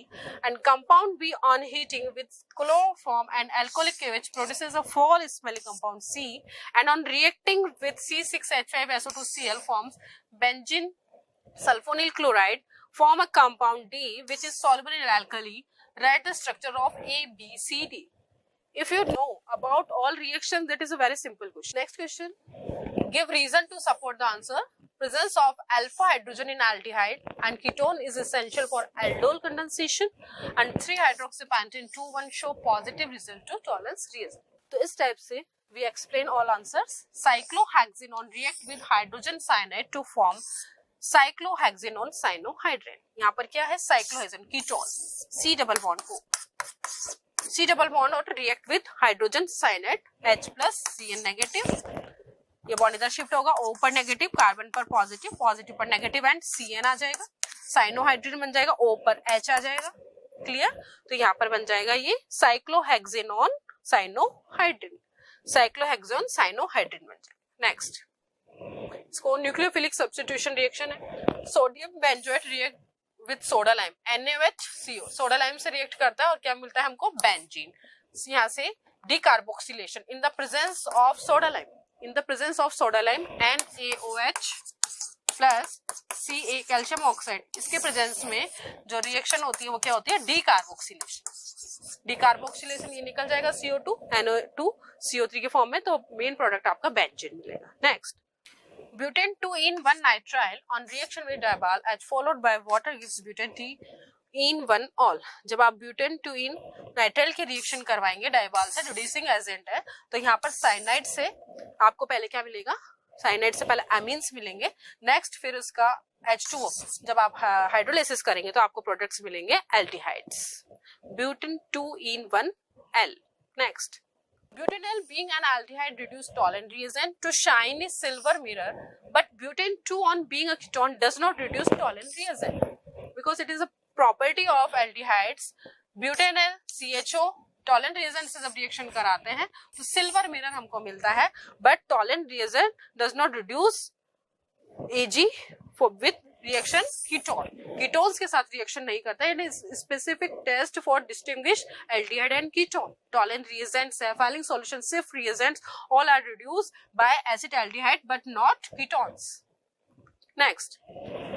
and compound B on heating with chloroform and alcoholic KOH produces a foul smelling compound C, and on reacting with C6H5SO2Cl forms benzene sulfonyl chloride, form a compound D which is soluble in alkali. Write the structure of A, B, C, D. If you know about all reactions, that is a very simple question. Next question, give reason to support the answer. Presence of alpha hydrogen in aldehyde and ketone is essential for aldol condensation, and 3-hydroxypentane 2,1 show positive result to tolerance reason. तो इस type से we explain all answers. Cyclohexanone react with hydrogen cyanide to form cyclohexanone cyanohydrine. यहाँ पर क्या है, cyclohexane ketone, C double bond O, C double bond और react with hydrogen cyanide, H plus Cn negative. ये bond इधर shift होगा, O पर negative, carbon पर पॉजिटिव, पॉजिटिव पर नेगेटिव एंड Cn आ जाएगा. साइनोहाइड्रेट बन जाएगा, O पर H आ जाएगा. क्लियर. तो यहाँ पर बन जाएगा ये साइक्लोहेक्सेनोन साइनोहाइड्रिन, साइक्लोहेक्सेन साइनोहाइड्रिन बन जाएगा. नेक्स्ट, इसको न्यूक्लियोफिलिक सब्स्टिट्यूशन रिएक्शन है. Sodium benzoate react with soda lime, NaOH soda lime से रिएक्ट करता है और क्या मिलता है हमको, बेंजीन. यहाँ से decarboxylation in the presence of soda lime, in the presence of soda lime NaOH plus Ca calcium oxide, इसके प्रेजेंस में जो रिएक्शन होती है वो क्या होती है, डिकार्बोक्सिलेशन. डिकार्बोक्सिलेशन ये निकल जाएगा CO2 NO2 CO3 के फॉर्म में, तो मेन प्रोडक्ट आपका बेंजीन मिलेगा. Next, butane 2-in-1 nitrile on reaction with diol as followed by water gives butane 3-in-1 all. जब आप ब्यूटेन 2-in नाइट्राइल के रिएक्शन करवाएंगे डाइवाल से, रिड्यूसिंग एजेंट है, तो यहाँ पर साइनाइड से आपको पहले क्या मिलेगा, साइनाइड से पहले एमीन्स मिलेंगे. नेक्स्ट फिर उसका H2O, जब आप हाइड्रोलाइसिस करेंगे तो आपको प्रोडक्ट्स मिलेंगे aldehydes. Butane 2-in-1 L. Next, butanol being an aldehyde reduced toluene reagent to shiny silver mirror, but butane 2-on being a ketone does not reduce toluene reagent because it is a property of aldehydes. butanol CHO Tollens reagent से जब reaction कराते हैं तो silver mirror हमको मिलता है, but Tollens reagent does not reduce Ag with reaction ketone. Ketones के साथ रिएक्शन नहीं करता. It is specific test for distinguish aldehyde and ketone. Tollens reagents, Fehling solution, Schiff reagents all are reduced by acetaldehyde but not ketones. Next,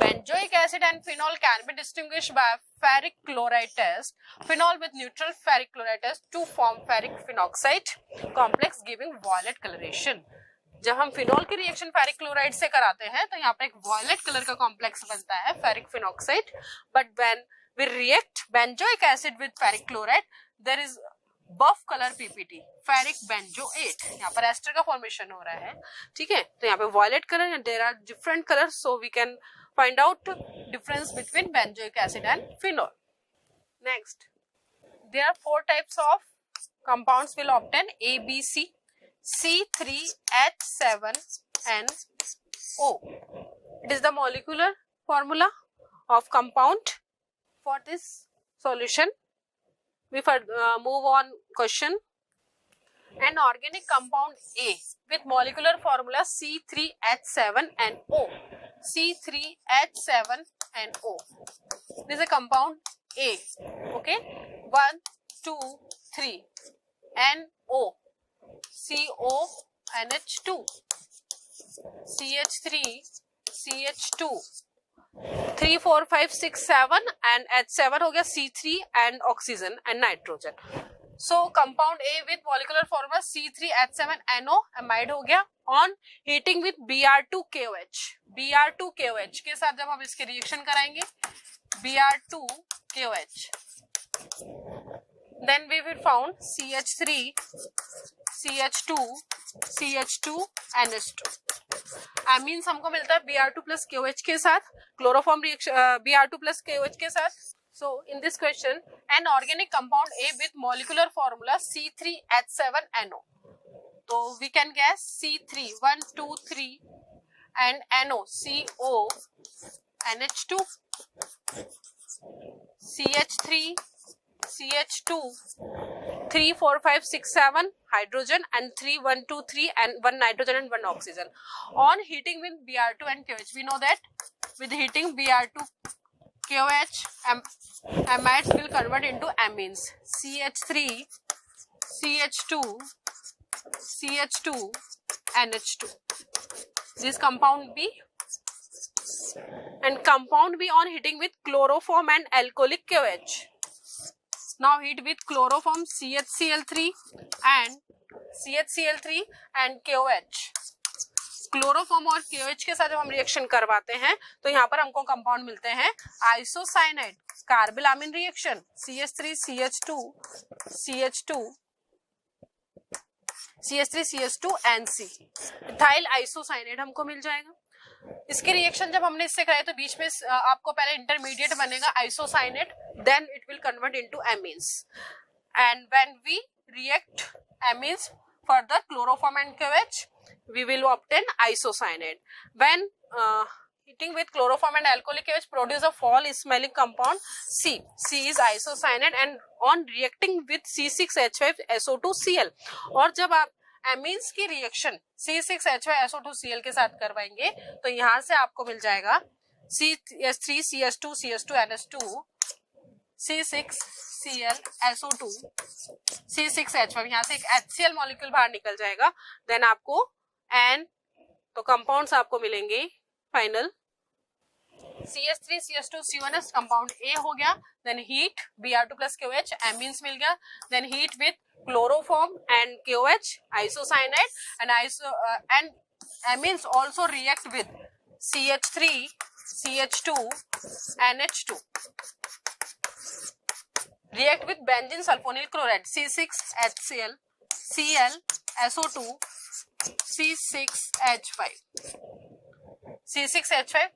benzoic acid and phenol can be distinguished by ferric chloride test. Phenol with neutral ferric chloride test to form ferric phenoxide complex giving violet coloration. जब हम phenol की reaction ferric chloride से कराते हैं तो यहाँ पर एक वायलेट कलर का कॉम्प्लेक्स बनता है ferric phenoxide. But when we react benzoic acid with ferric chloride there is buff colour PPT ferric benzoate. यहाँ पर एस्टर का फॉर्मेशन हो रहा है. ठीक है, तो यहाँ पे violet colour and there are different colour, so we can find out difference between benzoic acid and phenol. Next, there are 4 types of compounds will obtain A, B, C. C3H7NO. It is the molecular formula of compound. For this solution, we move on question. An organic compound A with molecular formula C3H7NO. C3H7NO. This is a compound A. Okay. CH2 3 NO CO NH2 CH3 CH2 3 4 5 6 7 and H7 हो गया C3 and oxygen and nitrogen. So compound A with molecular formula C3H7NO amide हो गया on heating with Br2KOH. Br2KOH के साथ जब हम इसके reaction कराएंगे Br2KOH, then we will found CH3 CH2 CH2 NH2. amines हमको मिलता है Br2 plus KOH के साथ, chloroform reaction Br2 plus KOH के साथ. So in this question, an organic compound A with molecular formula C3H7NO. So we can guess C3 1 2 3 and NO CO NH2 CH3 CH2 3 4 5 6 7 hydrogen and 3 1 2 3 and 1 nitrogen and 1 oxygen. On heating with Br2 and KOH, we know that with heating Br2 KOH amides will convert into amines CH3 CH2 CH2 NH2. This compound B, and compound B on heating with chloroform and alcoholic KOH. Now heat with chloroform CHCl3 and KOH. Chloroform और KOH के साथ जब हम reaction करवाते हैं तो यहाँ पर हमको कंपाउंड मिलते हैं isocyanide, carbylamine reaction CH3 CH2 NC, ethyl isocyanide हमको मिल जाएगा. इसके रिएक्शन जब हमने इससे कराए तो बीच में आपको पहले इंटरमीडिएट बनेगा isocyanate, then it will convert into amines, and when we react amines further chloroform and KOH, we will obtain isocyanate. When heating with chloroform and alcoholic KOH produce a foul smelling compound C. C is isocyanate and on reacting with C6H5SO2Cl. और जब आप amines की reaction C6H5SO2Cl के साथ करवाएंगे तो यहाँ से आपको मिल जाएगा CH3 CH2 CH2 NH2 C6Cl C6H5, यहाँ से एक HCl मॉलिक्यूल बाहर निकल जाएगा, देन आपको N, तो कंपाउंड्स आपको मिलेंगे final CH3 CH2 C1S compound A हो गया, then heat Br2 plus KOH amines मिल गया, then heat with chloroform and KOH isocyanide and amines also react with CH3 CH2 NH2, react with benzene sulfonyl chloride C6HCl Cl SO2 C6H5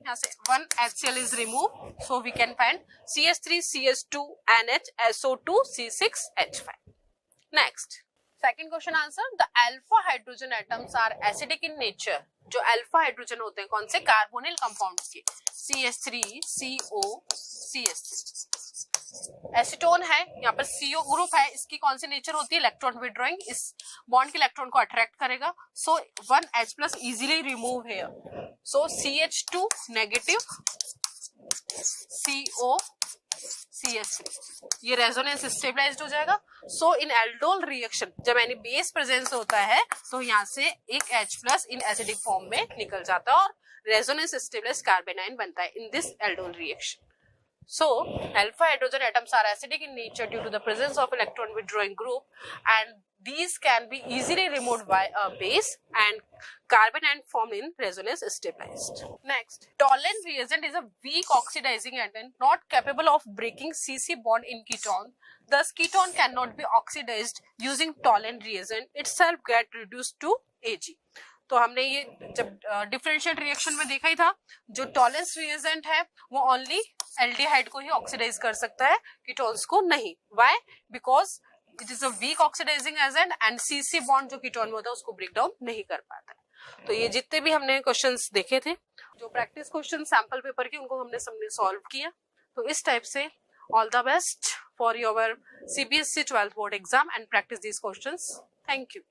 यहाँ से 1 HCl is removed, so we can find CH3 CH2 NH SO2 C6H5. Next, second question answer. The alpha hydrogen atoms are acidic in nature. जो alpha hydrogen होते हैं कौन से? Carbonyl compounds के CH3 CO CH3. Acetone है, यहाँ पर CO group है, इसकी कौन सी नेचर होती है? इलेक्ट्रॉन विड्रॉइंग, इस बॉन्ड के इलेक्ट्रॉन को अट्रैक्ट करेगा, सो 1 H प्लस इजीली रिमूव है, सो CH2 नेगेटिव CO CH3, ये रेजोनेंस स्टेबलाइज्ड हो जाएगा. सो इन एल्डोल रिएक्शन जब एनी बेस प्रेजेंस होता है तो यहाँ से एक H plus in acidic form में निकल जाता है और रेजोनेंस स्टेबलाइज्ड कार्बेनाइन बनता है in this aldol reaction. So, alpha hydrogen atoms are acidic in nature due to the presence of electron withdrawing group, and these can be easily removed by a base and carbanion formed in resonance stabilized. Next, toluene reagent is a weak oxidizing agent not capable of breaking CC bond in ketone. Thus, ketone cannot be oxidized using toluene reagent. Itself get reduced to Ag. तो हमने ये जब differential reaction में देखा ही था, जो Tollens reagent है वो ओनली एल्डिहाइड को ही ऑक्सीडाइज कर सकता है, कीटोन्स को नहीं. Why? Because it is a weak oxidising agent and CC bond जो कीटोन में होता है उसको ब्रेक डाउन नहीं कर पाता है. तो ये जितने भी हमने क्वेश्चंस देखे थे, जो प्रैक्टिस क्वेश्चन सैंपल पेपर के, उनको हमने सॉल्व किया. तो इस टाइप से all the best for your CBSE 12th board exam and practice these questions. Thank you.